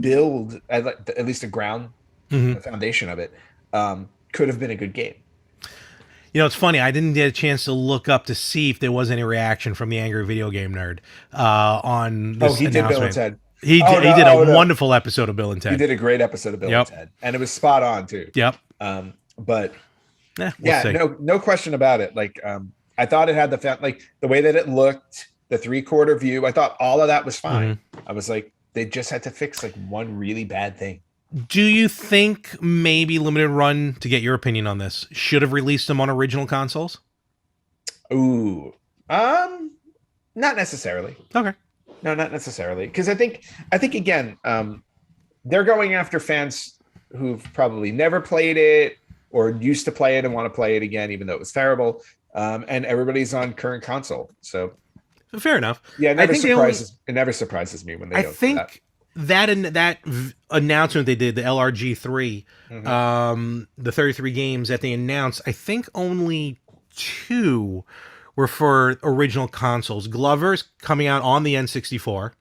build, at least the ground, the foundation of it, could have been a good game. It's funny. I didn't get a chance to look up to see if there was any reaction from the Angry Video Game Nerd on this announcement. Did Bill and Ted. He did a wonderful episode of Bill and Ted. He did a great episode of Bill and Ted, and it was spot on too. Yep. But we'll see. no question about it. Like, I thought it had the way that it looked, the 3/4 view. I thought all of that was fine. I was like, they just had to fix like one really bad thing. Do you think maybe Limited Run, to get your opinion on this, should have released them on original consoles? Ooh, not necessarily. Okay. No, not necessarily. Because I think again, they're going after fans who've probably never played it or used to play it and want to play it again, even though it was terrible. And everybody's on current console. So Fair enough. yeah, I think it never surprises me when they I go think that announcement they did, the LRG3, the 33 games that they announced, I think only 2 were for original consoles. Glover's coming out on the N64.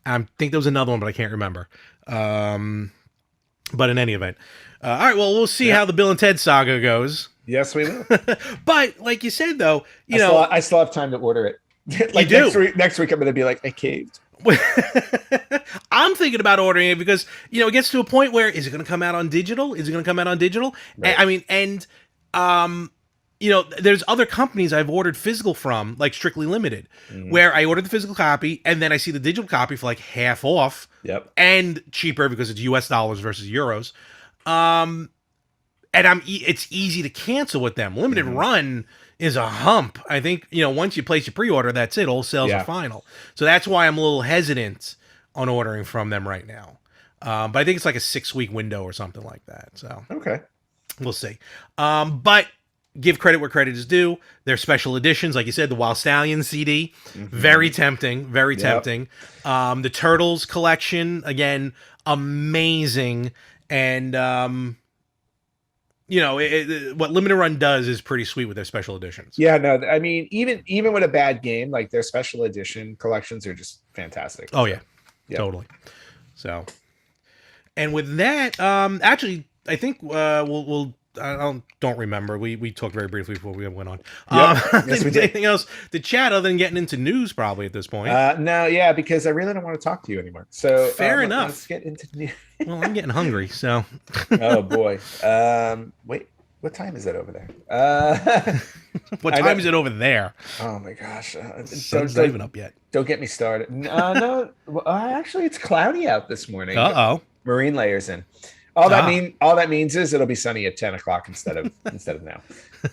I think there was another one, but I can't remember. But in any event, all right. Well, we'll see how the Bill and Ted saga goes. Yes, we will. But like you said, though, I still have time to order it. Like you do. Next week I'm going to be like, I caved. I'm thinking about ordering it because it gets to a point where is it going to come out on digital? Is it going to come out on digital? Right. There's other companies I've ordered physical from, like Strictly Limited, where I ordered the physical copy and then I see the digital copy for like half off, and cheaper because it's US dollars versus euros. And it's easy to cancel with them. Limited run is a hump. I think, once you place your pre-order, that's it. All sales are final. So that's why I'm a little hesitant on ordering from them right now. But I think it's like a 6-week window or something like that. So okay, we'll see. But give credit where credit is due. Their special editions, like you said, the Wild Stallion CD, very tempting, very tempting. The Turtles collection, again, amazing. And what Limited Run does is pretty sweet with their special editions. Yeah, no, I mean, even with a bad game, like their special edition collections are just fantastic. Oh yeah, totally. So, and with that, actually, I think we'll. I don't remember. We talked very briefly before we went on. Yes, we did. Anything else to chat other than getting into news probably at this point? No, yeah, because I really don't want to talk to you anymore. So fair enough. Let's get into news. Well, I'm getting hungry, so. Oh boy. Wait, what time is it over there? What time is it over there? Oh my gosh. Sun's not even up yet. Don't get me started. No, actually it's cloudy out this morning. Marine layers in. All that means is it'll be sunny at 10 o'clock instead of now.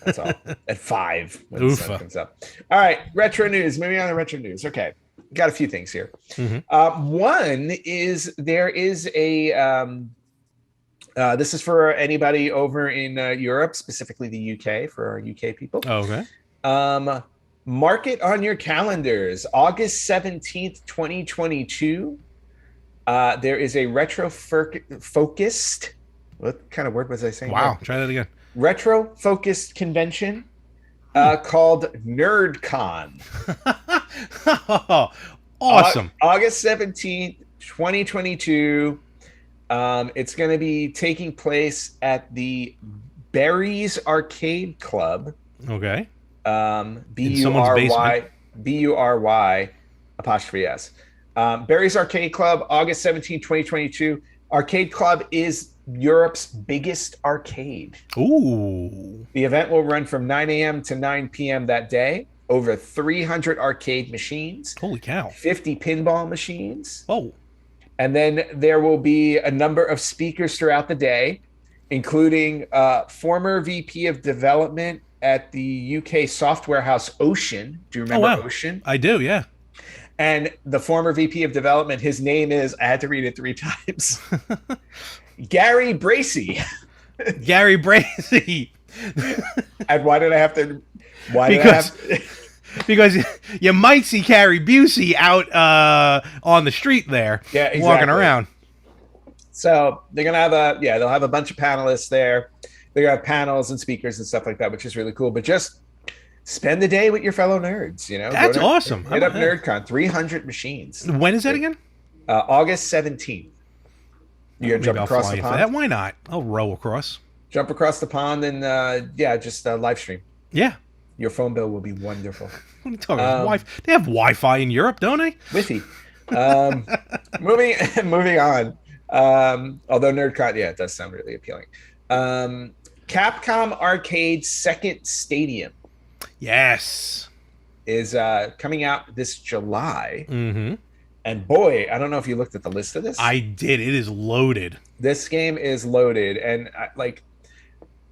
That's all. At 5 when the sun comes up. All right, retro news. Moving on to retro news. Okay, got a few things here. One is there is a this is for anybody over in Europe, specifically the UK, for our UK people. Okay. Mark it on your calendars. August 17th, 2022. There is a retro-focused. What kind of word was I saying? Wow, try that again. Retro-focused convention called NerdCon. Awesome. August 17th, 2022. It's going to be taking place at the Barry's Arcade Club. Okay. BURY''S. Barry's Arcade Club, August 17, 2022. Arcade Club is Europe's biggest arcade. Ooh. The event will run from 9 a.m. to 9 p.m. that day. Over 300 arcade machines. Holy cow. 50 pinball machines. Oh. And then there will be a number of speakers throughout the day, including former VP of Development at the UK software house Ocean. Do you remember Ocean? I do, yeah. And the former VP of Development, his name is, I had to read it 3 times, Gary Bracey. Gary Bracey. And why did I have to? Because you might see Gary Busey out on the street there, walking around. So they're gonna have they'll have a bunch of panelists there. They're gonna have panels and speakers and stuff like that, which is really cool. But just spend the day with your fellow nerds, That's awesome. Hit up NerdCon, 300 machines. When is that again? August 17th. You're gonna jump across the pond? Why not? I'll row across. Jump across the pond and just live stream. Yeah. Your phone bill will be wonderful. What are you talking about? They have Wi-Fi in Europe, don't they? Wi-Fi. Moving on. Although NerdCon, it does sound really appealing. Capcom Arcade's second stadium. Yes. Is coming out this July. Mm-hmm. And boy, I don't know if you looked at the list of this. I did. It is loaded. This game is loaded. And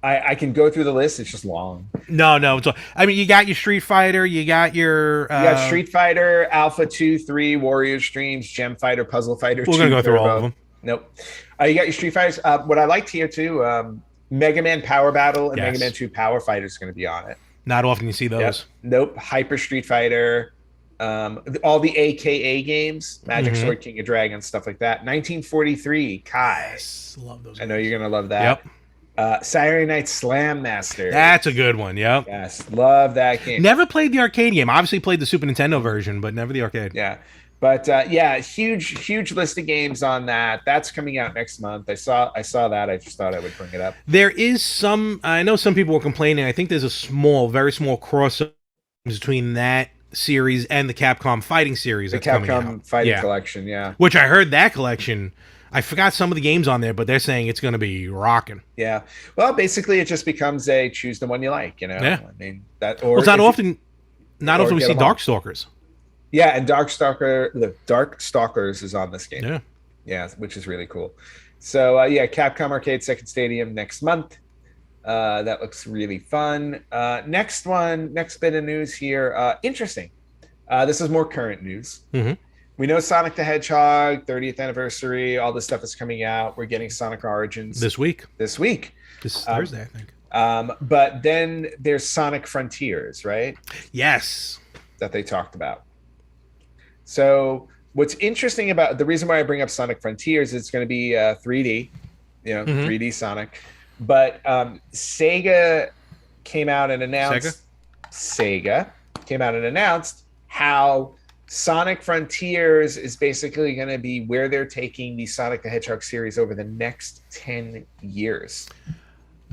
I can go through the list. It's just long. No. I mean, you got your Street Fighter. You got your... you got Street Fighter, Alpha 2, 3, Warrior Streams, Gem Fighter, Puzzle Fighter 2. We're going to go through all of them. Nope. You got your Street Fighters. What I liked here too, Mega Man Power Battle and Mega Man Yes. 2 Power Fighter is going to be on it. Not often you see Yep. those. Nope. Hyper Street Fighter. All the AKA games, Magic Mhm. Sword, King of Dragons, stuff like that. 1943, Kai. Yes, love those. I know games. you're gonna love that. Yep, Saturday Night Slam Master. that's a good one. Yep. Yes, love that game. Never played the arcade game. Obviously played the Super Nintendo version, but never the arcade. Yeah, but yeah, huge list of games on that. That's coming out next month. I saw that. I just thought I would bring it up. There is some. I know some people were complaining. I think there's a small, very small crossover between that series and the Capcom Fighting series The that's coming Capcom out. Fighting Yeah. Collection. Yeah, Which I heard that collection. I forgot some of the games on there, but they're saying it's going to be rocking. yeah. Well, basically, it just becomes a choose the one you like. You know, Yeah. I mean that. Or Well, it's not if you- often. Not or often we get see them all. Darkstalkers. Yeah, and the Dark Stalkers is on this game. Yeah. Yeah, which is really cool. So yeah, Capcom Arcade Second Stadium next month. That looks really fun. Next bit of news here. Interesting. This is more current news. Mhm. We know Sonic the Hedgehog 30th anniversary. All this stuff is coming out. We're getting Sonic Origins This week. this week. This Thursday, I think. But then there's Sonic Frontiers, right? Yes. That they talked about. So what's interesting about the reason why I bring up Sonic Frontiers is it's going to be 3D, 3D Sonic. But Sega came out and announced how Sonic Frontiers is basically going to be where they're taking the Sonic the Hedgehog series over the next 10 years.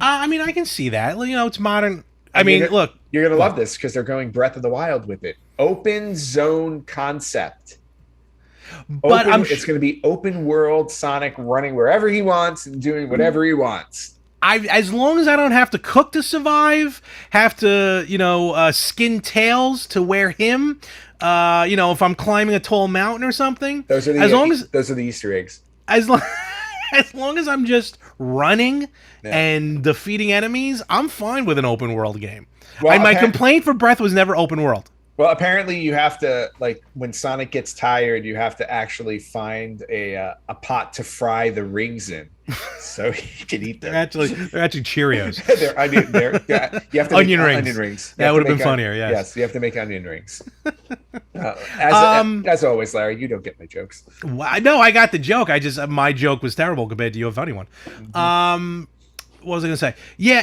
I mean, I can see that. You know, it's modern. I mean, look. You're going to love this because they're going Breath of the Wild with it. Open zone concept. But It's going to be open world Sonic running wherever he wants and doing whatever he wants. As long as I don't have to cook to survive, have to, skin tails to wear him, if I'm climbing a tall mountain or something. Those are the Easter eggs. As long as long as I'm just running and defeating enemies, I'm fine with an open world game. Well, and my complaint for Breath was never open world. Well, apparently you have to, like, when Sonic gets tired, you have to actually find a pot to fry the rings in, so he can eat them. They're actually Cheerios. You have to Onion make rings. onion rings. That would have been funnier. Yes. Yes, you have to make onion rings. As always, Larry, you don't get my jokes. No, I got the joke. My joke was terrible compared to your funny one. What was I going to say? Yeah,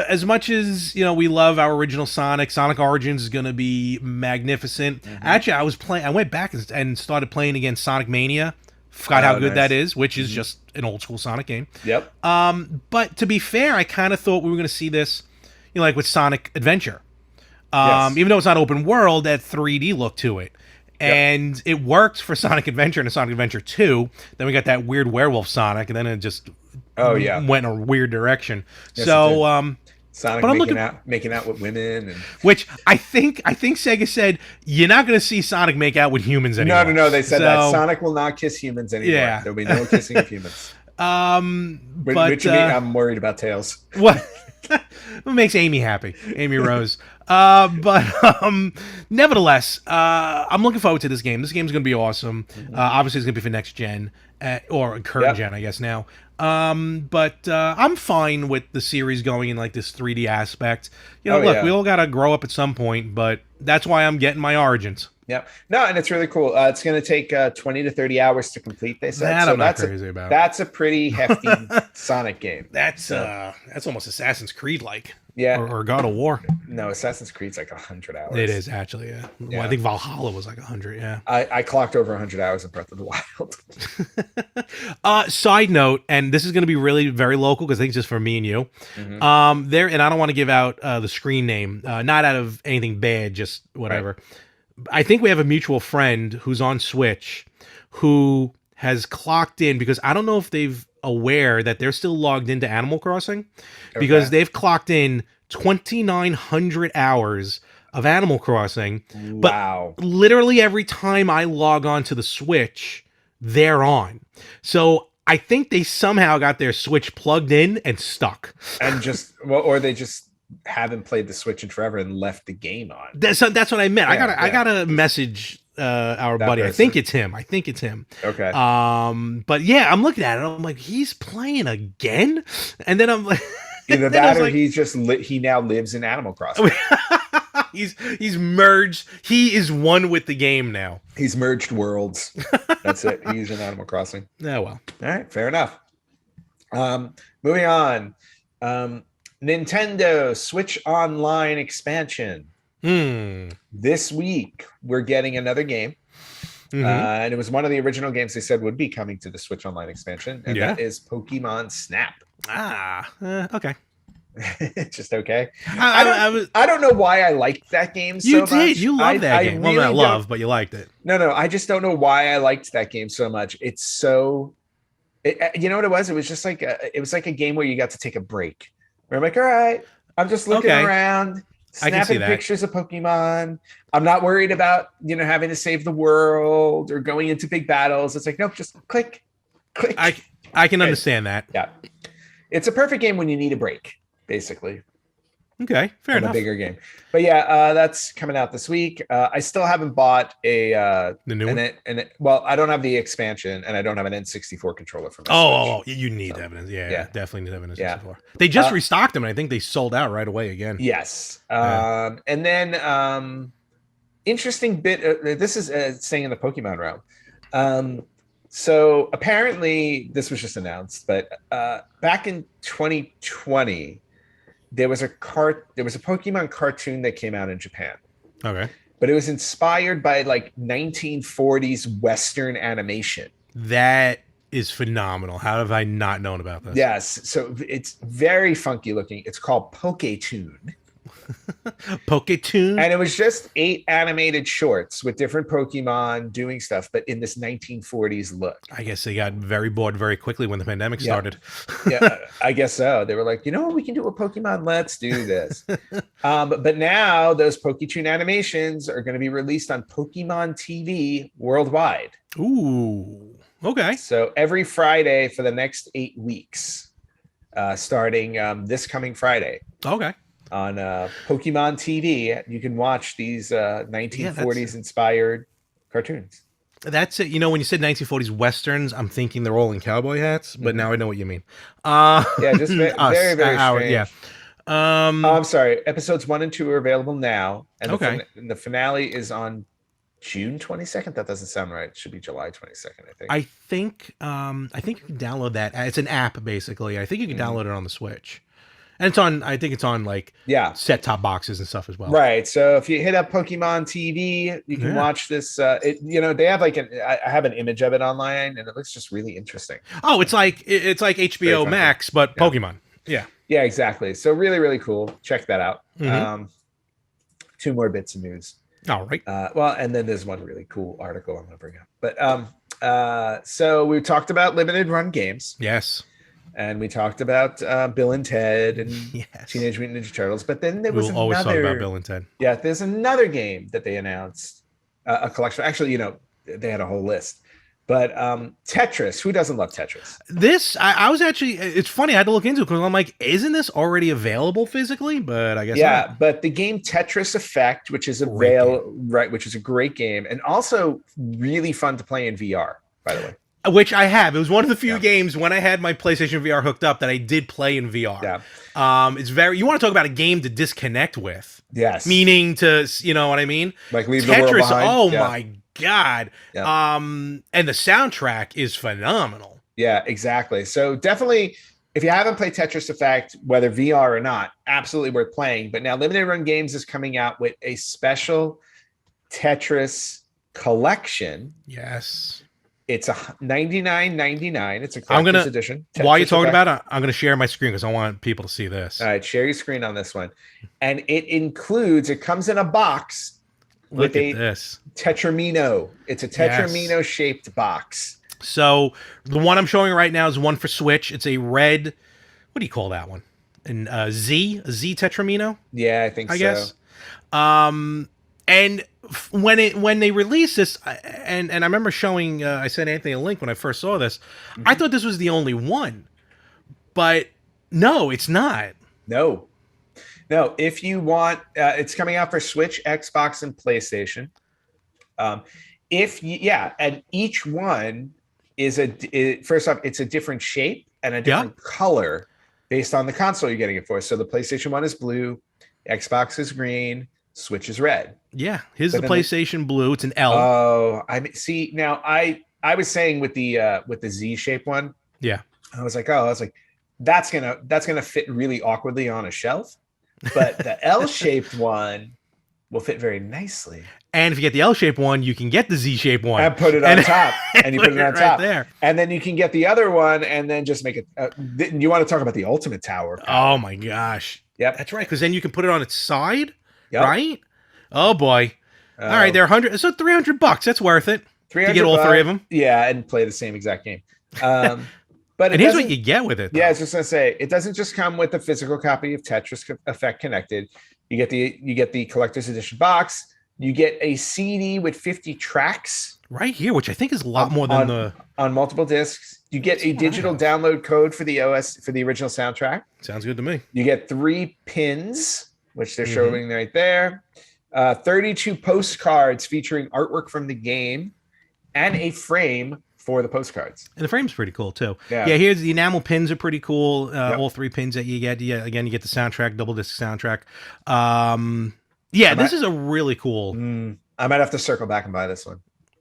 as much as, we love our original Sonic Origins is going to be magnificent. Actually, I went back and started playing again Sonic Mania. Forgot how good that is, which is just an old school Sonic game. Yep. But to be fair, I kind of thought we were going to see this, like with Sonic Adventure. Yes. Even though it's not open world, that 3D look to it. And it worked for Sonic Adventure and Sonic Adventure 2. Then we got that weird werewolf Sonic, and then it just went in a weird direction. Yes, so Sonic making out with women, and which I think Sega said you're not going to see Sonic make out with humans anymore. No, they said that Sonic will not kiss humans anymore. Yeah. There'll be no kissing of humans. Which I'm worried about Tails. What makes Amy happy? Amy Rose. Nevertheless, I'm looking forward to this game. This game's going to be awesome. Obviously, it's going to be for next gen or current gen, I guess now. But I'm fine with the series going in like this 3D aspect. We all got to grow up at some point, but that's why I'm getting my Origins. Yeah. No, and it's really cool. It's going to take 20 to 30 hours to complete, they said. That I'm not crazy about. That's a pretty hefty Sonic game. That's almost Assassin's Creed-like. Yeah. Or God of War. No, Assassin's Creed's like 100 hours. It is, actually, yeah. Well, I think Valhalla was like 100, yeah. I clocked over 100 hours in Breath of the Wild. Side note, and this is going to be really very local because I think it's just for me and you. And I don't want to give out the screen name, not out of anything bad, just whatever. Right. I think we have a mutual friend who's on Switch who has clocked in, because I don't know if they've aware that they're still logged into Animal Crossing, because they've clocked in 2,900 hours of Animal Crossing. Wow. But literally every time I log on to the Switch, they're on. So I think they somehow got their Switch plugged in and stuck. And or they just haven't played the Switch in forever and left the game on. That's what I meant. I got a message our That buddy. I person. think it's him. I think it's him. Okay. But yeah, I'm looking at it. I'm like, he's playing again, and then I'm like, Either then I that was or like, he's just he now lives in Animal Crossing. he's merged. He is one with the game now. He's merged worlds. That's it. He's in Animal Crossing. Oh well. All right, fair enough. Moving on. Nintendo Switch Online expansion. This week we're getting another game. And it was one of the original games they said would be coming to the Switch Online expansion, and that is Pokemon Snap. Okay. Just okay. I don't know why I liked that game so much. You did. You loved that game. Well, not love, but you liked it. No. I just don't know why I liked that game so much. It's so. You know what it was? It was just like it was like a game where you got to take a break. Where I'm like, all right, I'm just looking around, snapping pictures of Pokemon. I'm not worried about having to save the world or going into big battles. It's like, nope, just click. I can understand that. Yeah, it's a perfect game when you need a break, basically. Okay, fair enough. A bigger game, but yeah, that's coming out this week. I still haven't bought the new one. Well, I don't have the expansion, and I don't have an N64 controller for my Switch. You need evidence. Yeah, definitely need evidence. Yeah. They just restocked them, and I think they sold out right away again. Yes, and then interesting bit. This is staying in the Pokemon realm. So apparently, this was just announced, but back in 2020. There was a Pokemon cartoon that came out in Japan. Okay. But it was inspired by like 1940s Western animation. That is phenomenal. How have I not known about this? Yes. So it's very funky looking. It's called Poketoon. Poketoon? And it was just 8 animated shorts with different Pokemon doing stuff, but in this 1940s look. I guess they got very bored very quickly when the pandemic started. Yeah, I guess so. They were like, you know what we can do with Pokemon? Let's do this. But now those Poketoon animations are going to be released on Pokemon TV worldwide. Ooh, okay. So every Friday for the next 8 weeks, starting this coming Friday. Okay. On Pokemon TV, you can watch these 1940s inspired cartoons. That's it. When you said 1940s Westerns, I'm thinking they're all in cowboy hats, but now I know what you mean. Yeah, just very, very strange. Yeah. I'm sorry. Episodes 1 and 2 are available now, and the finale is on June 22nd. That doesn't sound right. It should be July 22nd, I think. I think you can download that. It's an app, basically. I think you can download it on the Switch. And it's on, I think it's on like set-top boxes and stuff as well. Right. So if you hit up Pokemon TV, you can watch this. They have like I have an image of it online, and it looks just really interesting. Oh, it's like HBO Max, but Pokemon. Yeah. Yeah, exactly. So really, really cool. Check that out. 2 more bits of news. All right. Well, and then there's one really cool article I'm going to bring up. But so we talked about limited run games. Yes. And we talked about Bill and Ted and Teenage Mutant Ninja Turtles. But then there was another... We'll always talk about Bill and Ted. Yeah, there's another game that they announced, a collection. Actually, they had a whole list. But Tetris, who doesn't love Tetris? This, I was actually... It's funny, I had to look into it because I'm like, isn't this already available physically? But I guess not. But the game Tetris Effect, which is which is a great game, and also really fun to play in VR, by the way. Which I have. It was one of the few games when I had my PlayStation VR hooked up that I did play in VR. Yeah. It's very. You want to talk about a game to disconnect with? Yes. Meaning to, you know what I mean? Like leave Tetris, the world behind. Oh my god. Yeah. And the soundtrack is phenomenal. Yeah, exactly. So definitely, if you haven't played Tetris Effect, whether VR or not, absolutely worth playing. But now Limited Run Games is coming out with a special Tetris collection. Yes. It's a $99.99. It's a collector's edition. Tetris while you're talking about it, I'm going to share my screen because I want people to see this. All right, share your screen on this one. And it comes in a box with this Tetramino. It's a Tetramino shaped box. So the one I'm showing right now is one for Switch. It's a red, what do you call that one? An Z Tetramino? Yeah, I think so. I guess. And when they released this, and I remember showing, I sent Anthony a link when I first saw this. I thought this was the only one, but no, it's not. No. If you want, it's coming out for Switch, Xbox, and PlayStation. And each one first off, it's a different shape and a different Yeah. color based on the console you're getting it for. So the PlayStation 1 is blue, Xbox is green, Switch is red. Yeah. Here's But the then PlayStation Blue. It's an L. Oh, I mean, see now I was saying with the Z shape one, Yeah. I was like, that's gonna fit really awkwardly on a shelf, but the L shaped one will fit very nicely. And if you get the L-shaped one, you can get the Z-shaped one And put it on top, and you put it on right top there. and then you can get the other one, and then just make it. You want to talk about the ultimate tower? Oh my gosh. Yep, That's right. Because then you can put it on its side, yep. right? Oh boy. All right, they're $100. So $300. That's worth it to get all three of them. Yeah, and play the same exact game. But And here's what you get with it. Yeah, I was just gonna say, it doesn't just come with a physical copy of Tetris Effect Connected. You get the collector's edition box. You get a CD with 50 tracks right here, which I think is a lot more than on multiple discs. You get a digital download code for the original soundtrack. Sounds good to me. You get 3 pins, which they're showing right there. 32 postcards featuring artwork from the game, and a frame for the postcards. And the frame's pretty cool too. Yeah. Here's the enamel pins are pretty cool. All 3 pins that you get. Yeah, again, you get the soundtrack, double disc soundtrack. This is a really cool. I might have to circle back and buy this one.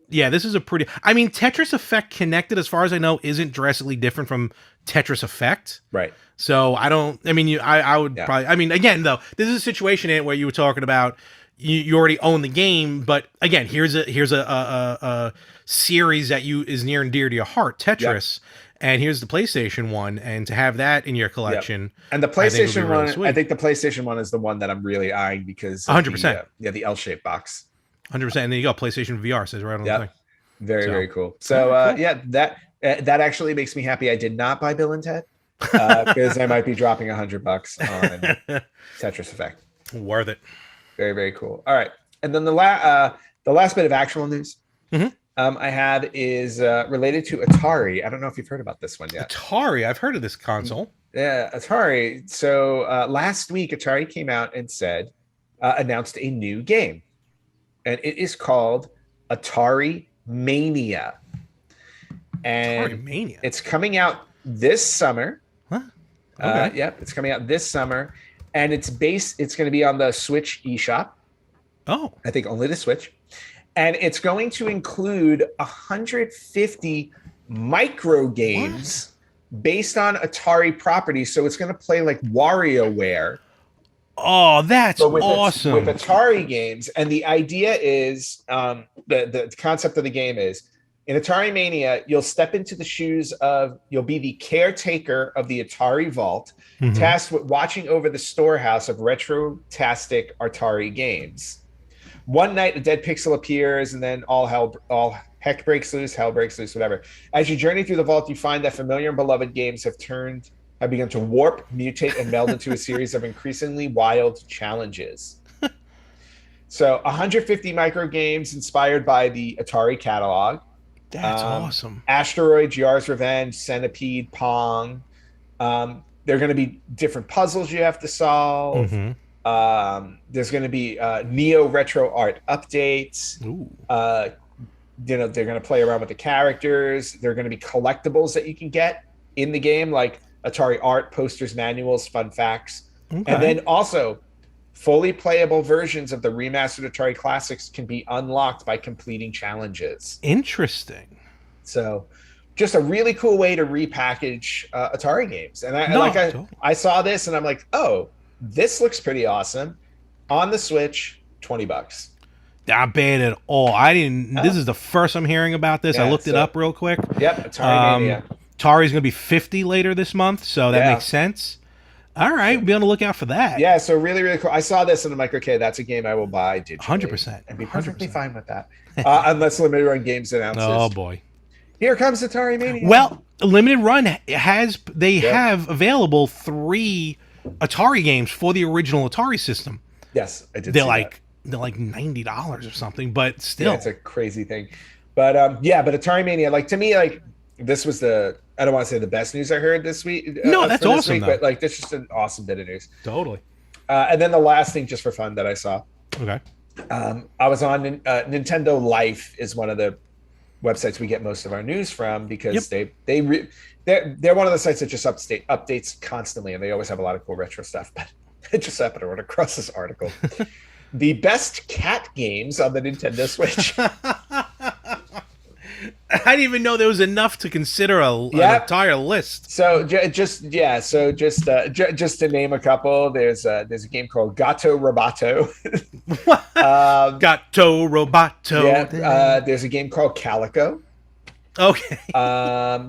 Yeah, this is a pretty. I mean, Tetris Effect Connected, as far as I know, isn't drastically different from Tetris Effect. Right. So I don't. I mean, I would probably. I mean, again, though, this is a situation in where you were talking about you already own the game, but again, here's a series that is near and dear to your heart, Tetris. Yep. And here's the PlayStation 1, and to have that in your collection. Yep. And the PlayStation 1, I think the PlayStation 1 is the one that I'm really eyeing because 100%. The L-shaped box. 100%. And there you go, PlayStation VR says right on the thing. Very cool. So cool. That actually makes me happy. I did not buy Bill and Ted because I might be dropping $100 on Tetris Effect. Worth it. Very, very cool. All right. And then the last bit of actual news. Mm-hmm. I have is related to Atari. I don't know if you've heard about this one yet. Atari, I've heard of this console. Yeah, Atari. So last week, Atari came out and announced a new game, and it is called Atari Mania. And Atari Mania. It's coming out this summer. Huh? Okay. It's coming out this summer, and it's going to be on the Switch eShop. Oh, I think only the Switch. And it's going to include 150 micro games based on Atari properties. So it's going to play like WarioWare. Oh, that's awesome. With Atari games. And the idea is, the concept of the game is, in Atari Mania, you'll step into the shoes you'll be the caretaker of the Atari Vault, tasked with watching over the storehouse of retro-tastic Atari games. One night, a dead pixel appears, and then all heck breaks loose, hell breaks loose, whatever. As you journey through the vault, you find that familiar and beloved games have begun to warp, mutate, and meld into a series of increasingly wild challenges. So, 150 micro games inspired by the Atari catalog. That's awesome. Asteroid, Yar's Revenge, Centipede, Pong. There are going to be different puzzles you have to solve. Mm-hmm. There's going to be Neo Retro Art updates. Ooh. They're going to play around with the characters. There are going to be collectibles that you can get in the game, like Atari art, posters, manuals, fun facts. Okay. And then also, fully playable versions of the remastered Atari classics can be unlocked by completing challenges. Interesting. So, just a really cool way to repackage Atari games. And I saw this and I'm like, oh, this looks pretty awesome. On the Switch, $20. Not bad at all. I didn't. This is the first I'm hearing about this. I looked it up real quick. Yep, Atari Mania. Atari's going to be 50 later this month, so that makes sense. All right, we'll be on the lookout for that. Yeah, so really, really cool. I saw this and I'm like, okay, that's a game I will buy digitally. 100%. And be perfectly fine with that. Unless Limited Run Games announces. Oh, boy. Here comes Atari Mania. Well, Limited Run have available 3 Atari games for the original Atari system. Yes, I did. They're like $90 or something, but still, it's a crazy thing. But but Atari Mania, like to me, like this was I don't want to say the best news I heard this week. No, that's awesome. But like this is just an awesome bit of news. Totally. And then the last thing, just for fun, that I saw. Okay. I was on Nintendo Life is one of the websites we get most of our news from because Yep. they're one of the sites that just updates constantly, and they always have a lot of cool retro stuff. But I just happened to run across this article: the best cat games on the Nintendo Switch. I didn't even know there was enough to consider an entire list. So just to name a couple, there's a game called Gato Roboto. Gato Roboto. Yeah, there's a game called Calico. Okay.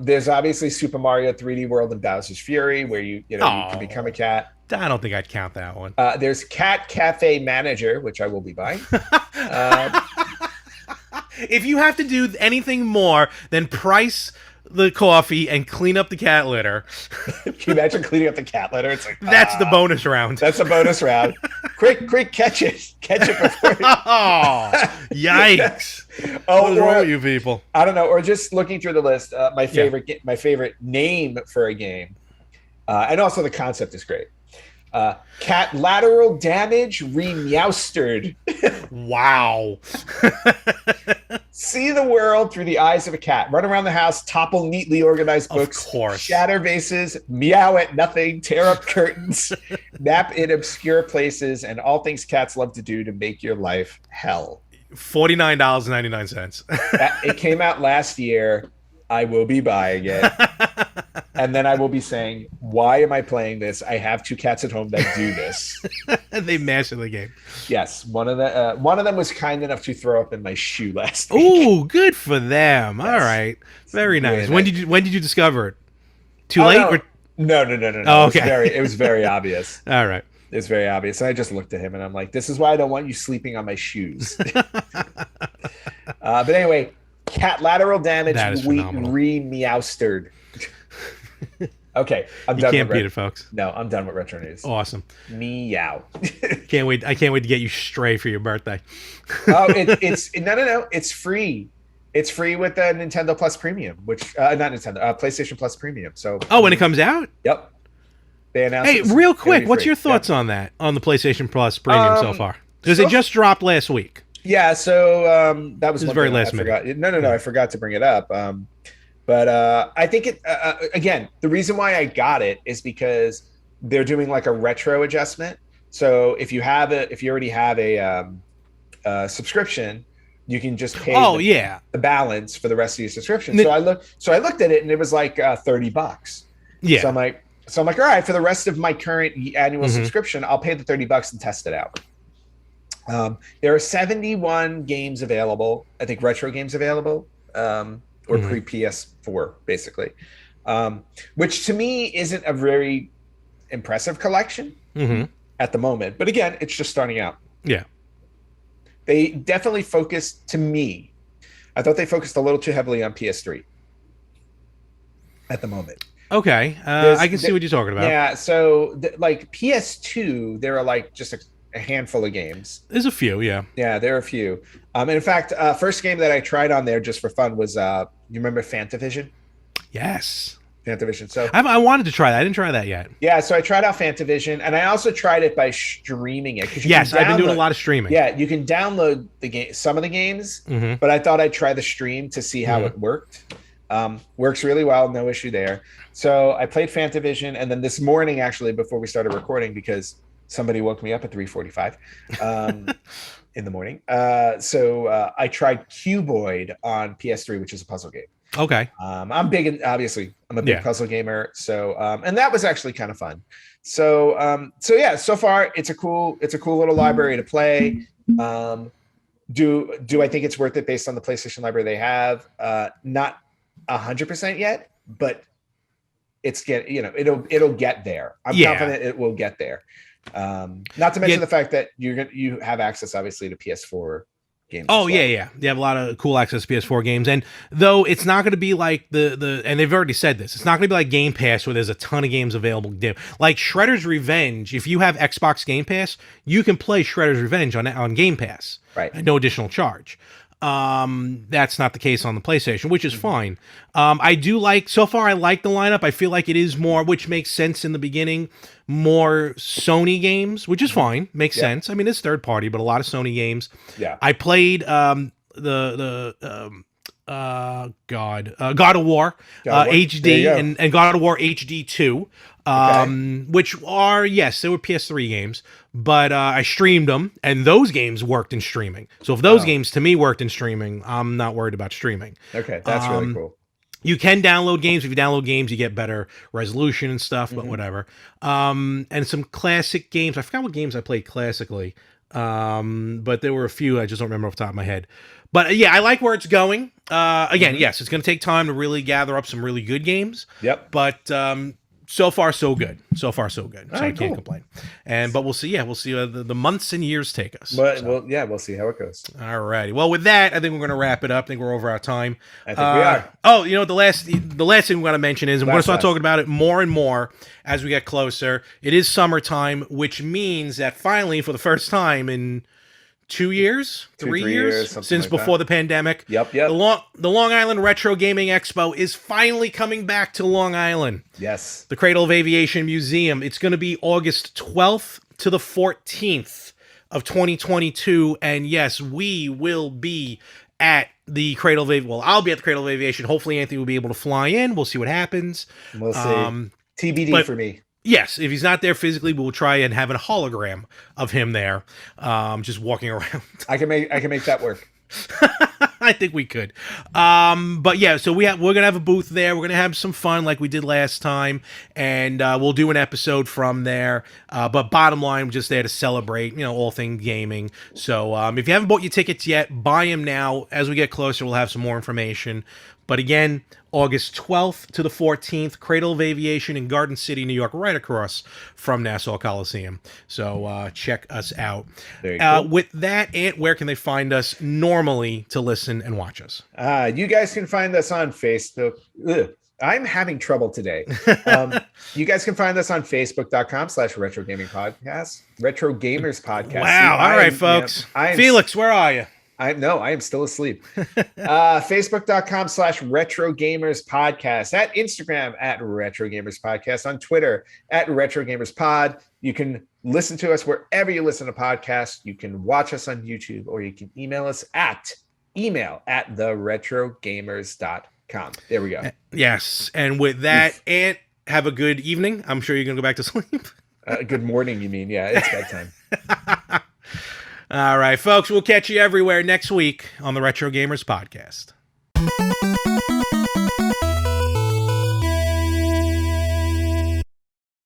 There's obviously Super Mario 3D World and Bowser's Fury, where you can become a cat. I don't think I'd count that one. There's Cat Cafe Manager, which I will be buying. If you have to do anything more than price the coffee and clean up the cat litter, can you imagine cleaning up the cat litter? It's like that's the bonus round. That's a bonus round. Quick, catch it before. Oh, yikes! What's wrong with you people? I don't know. Or just looking through the list, my favorite name for a game, and also the concept is great. Cat lateral damage re-meowstered. Wow. See the world through the eyes of a cat. Run around the house, topple neatly organized books, shatter vases, meow at nothing, tear up curtains, nap in obscure places, and all things cats love to do to make your life hell. $49.99. It came out last year. I will be buying it. And then I will be saying, why am I playing this? I have 2 cats at home that do this. They mastered the game. Yes. One of them was kind enough to throw up in my shoe last week. Ooh, good for them. Yes. All right. Very nice. When did you discover it? Too late? No. Oh, okay. It was very obvious. All right. It was very obvious. And I just looked at him and I'm like, this is why I don't want you sleeping on my shoes. But anyway, cat lateral damage re-meowstered. Okay, I'm done. You can't beat it, folks. No, I'm done with retro news. Awesome. Meow. Can't wait. I can't wait to get you Stray for your birthday. No. It's free. It's free with the Nintendo Plus Premium, which not Nintendo, PlayStation Plus Premium. So. Oh, when it comes out. Yep. They announced. Hey, real quick, what's your thoughts on that on the PlayStation Plus Premium so far? Because it just dropped last week. Yeah, so that was very last minute. No, I forgot to bring it up. But I think it again. The reason why I got it is because they're doing like a retro adjustment. So if you already have a subscription, you can just pay the balance for the rest of your subscription. So I looked at it and it was like $30. Yeah. So I'm like, all right, for the rest of my current annual subscription, I'll pay the $30 and test it out. There are 71 games available. I think retro games available. Or pre-PS4, basically, which to me isn't a very impressive collection at the moment. But again, it's just starting out. Yeah. They definitely focused, to me, I thought they focused a little too heavily on PS3 at the moment. Okay. I can see what you're talking about. Yeah, so like PS2, there are like just a handful of games. There's a few, yeah. Yeah, there are a few. And in fact, first game that I tried on there just for fun was, you remember Fantavision? Yes. Fantavision. So I wanted to try that. I didn't try that yet. Yeah, so I tried out Fantavision, and I also tried it by streaming it. Yes, I've been doing a lot of streaming. Yeah, you can download the game, some of the games, but I thought I'd try the stream to see how it worked. Works really well, no issue there. So I played Fantavision, and then this morning, actually, before we started recording, because somebody woke me up at 3:45 in the morning. So I tried Cuboid on PS3, which is a puzzle game. Okay. I'm a big puzzle gamer. So, and that was actually kind of fun. So far it's a cool little library to play. Do I think it's worth it based on the PlayStation library they have? Not 100% yet, but it'll get there. I'm confident it will get there. Not to mention the fact that you have access obviously to PS4 games. Oh yeah. You have a lot of cool access to PS4 games, and though it's not going to be like the and they've already said this, it's not going to be like Game Pass where there's a ton of games available. Like Shredder's Revenge, if you have Xbox Game Pass, you can play Shredder's Revenge on Game Pass, right? At no additional charge. That's not the case on the PlayStation, which is fine. I do like, so far I like the lineup. I feel like it is more, which makes sense in the beginning, more Sony games, which is fine. Makes sense. I mean, it's third party, but a lot of Sony games. Yeah. I played God of War HD and God of War HD 2, which are, yes, they were PS3 games, but I streamed them, and those games worked in streaming. So if those games to me worked in streaming, I'm not worried about streaming. Okay, that's really cool. You can download games. If you download games, you get better resolution and stuff, but whatever. And some classic games. I forgot what games I played classically, but there were a few I just don't remember off the top of my head. But yeah, I like where it's going. Again, yes, it's going to take time to really gather up some really good games. Yep. But so far, so good. So far, so good. So right, I can't complain. But we'll see. Yeah, we'll see the months and years take us. But we'll see how it goes. All righty. Well, with that, I think we're going to wrap it up. I think we're over our time. I think we are. Oh, you know what? The last thing we're going to mention is, and we're going to start talking about it more and more as we get closer. It is summertime, which means that finally, for the first time in 2 years, 3 years since before the pandemic. Yep. The Long Island Retro Gaming Expo is finally coming back to Long Island. Yes. The Cradle of Aviation Museum. It's going to be August 12th to the 14th of 2022. And yes, we will be at the Cradle of Aviation. Well, I'll be at the Cradle of Aviation. Hopefully Anthony will be able to fly in. We'll see what happens. We'll see. TBD for me. Yes, if he's not there physically, we'll try and have a hologram of him there, just walking around. I can make that work. I think we could. But yeah, so we're gonna have a booth there. We're gonna have some fun like we did last time, and we'll do an episode from there. But bottom line, we're just there to celebrate, all things gaming. So if you haven't bought your tickets yet, buy them now. As we get closer, we'll have some more information. But again, August 12th to the 14th, Cradle of Aviation in Garden City, New York, right across from Nassau Coliseum. So check us out. Very cool. With that, Ant, where can they find us normally to listen and watch us? You guys can find us on Facebook. I'm having trouble today. You guys can find us on Facebook.com/Retro Gaming Podcast, Retro Gamers Podcast. Wow. All right, folks. Felix, where are you? I am still asleep. Facebook.com/Retro Gamers Podcast, at Instagram @Retro Gamers Podcast, on Twitter @Retro Gamers Pod. You can listen to us wherever you listen to podcasts. You can watch us on YouTube, or you can email us at email@theretrogamers.com. There we go. Yes. And with that, Ant, have a good evening. I'm sure you're going to go back to sleep. Good morning, you mean? Yeah, it's bedtime. All right, folks, we'll catch you everywhere next week on the Retro Gamers Podcast.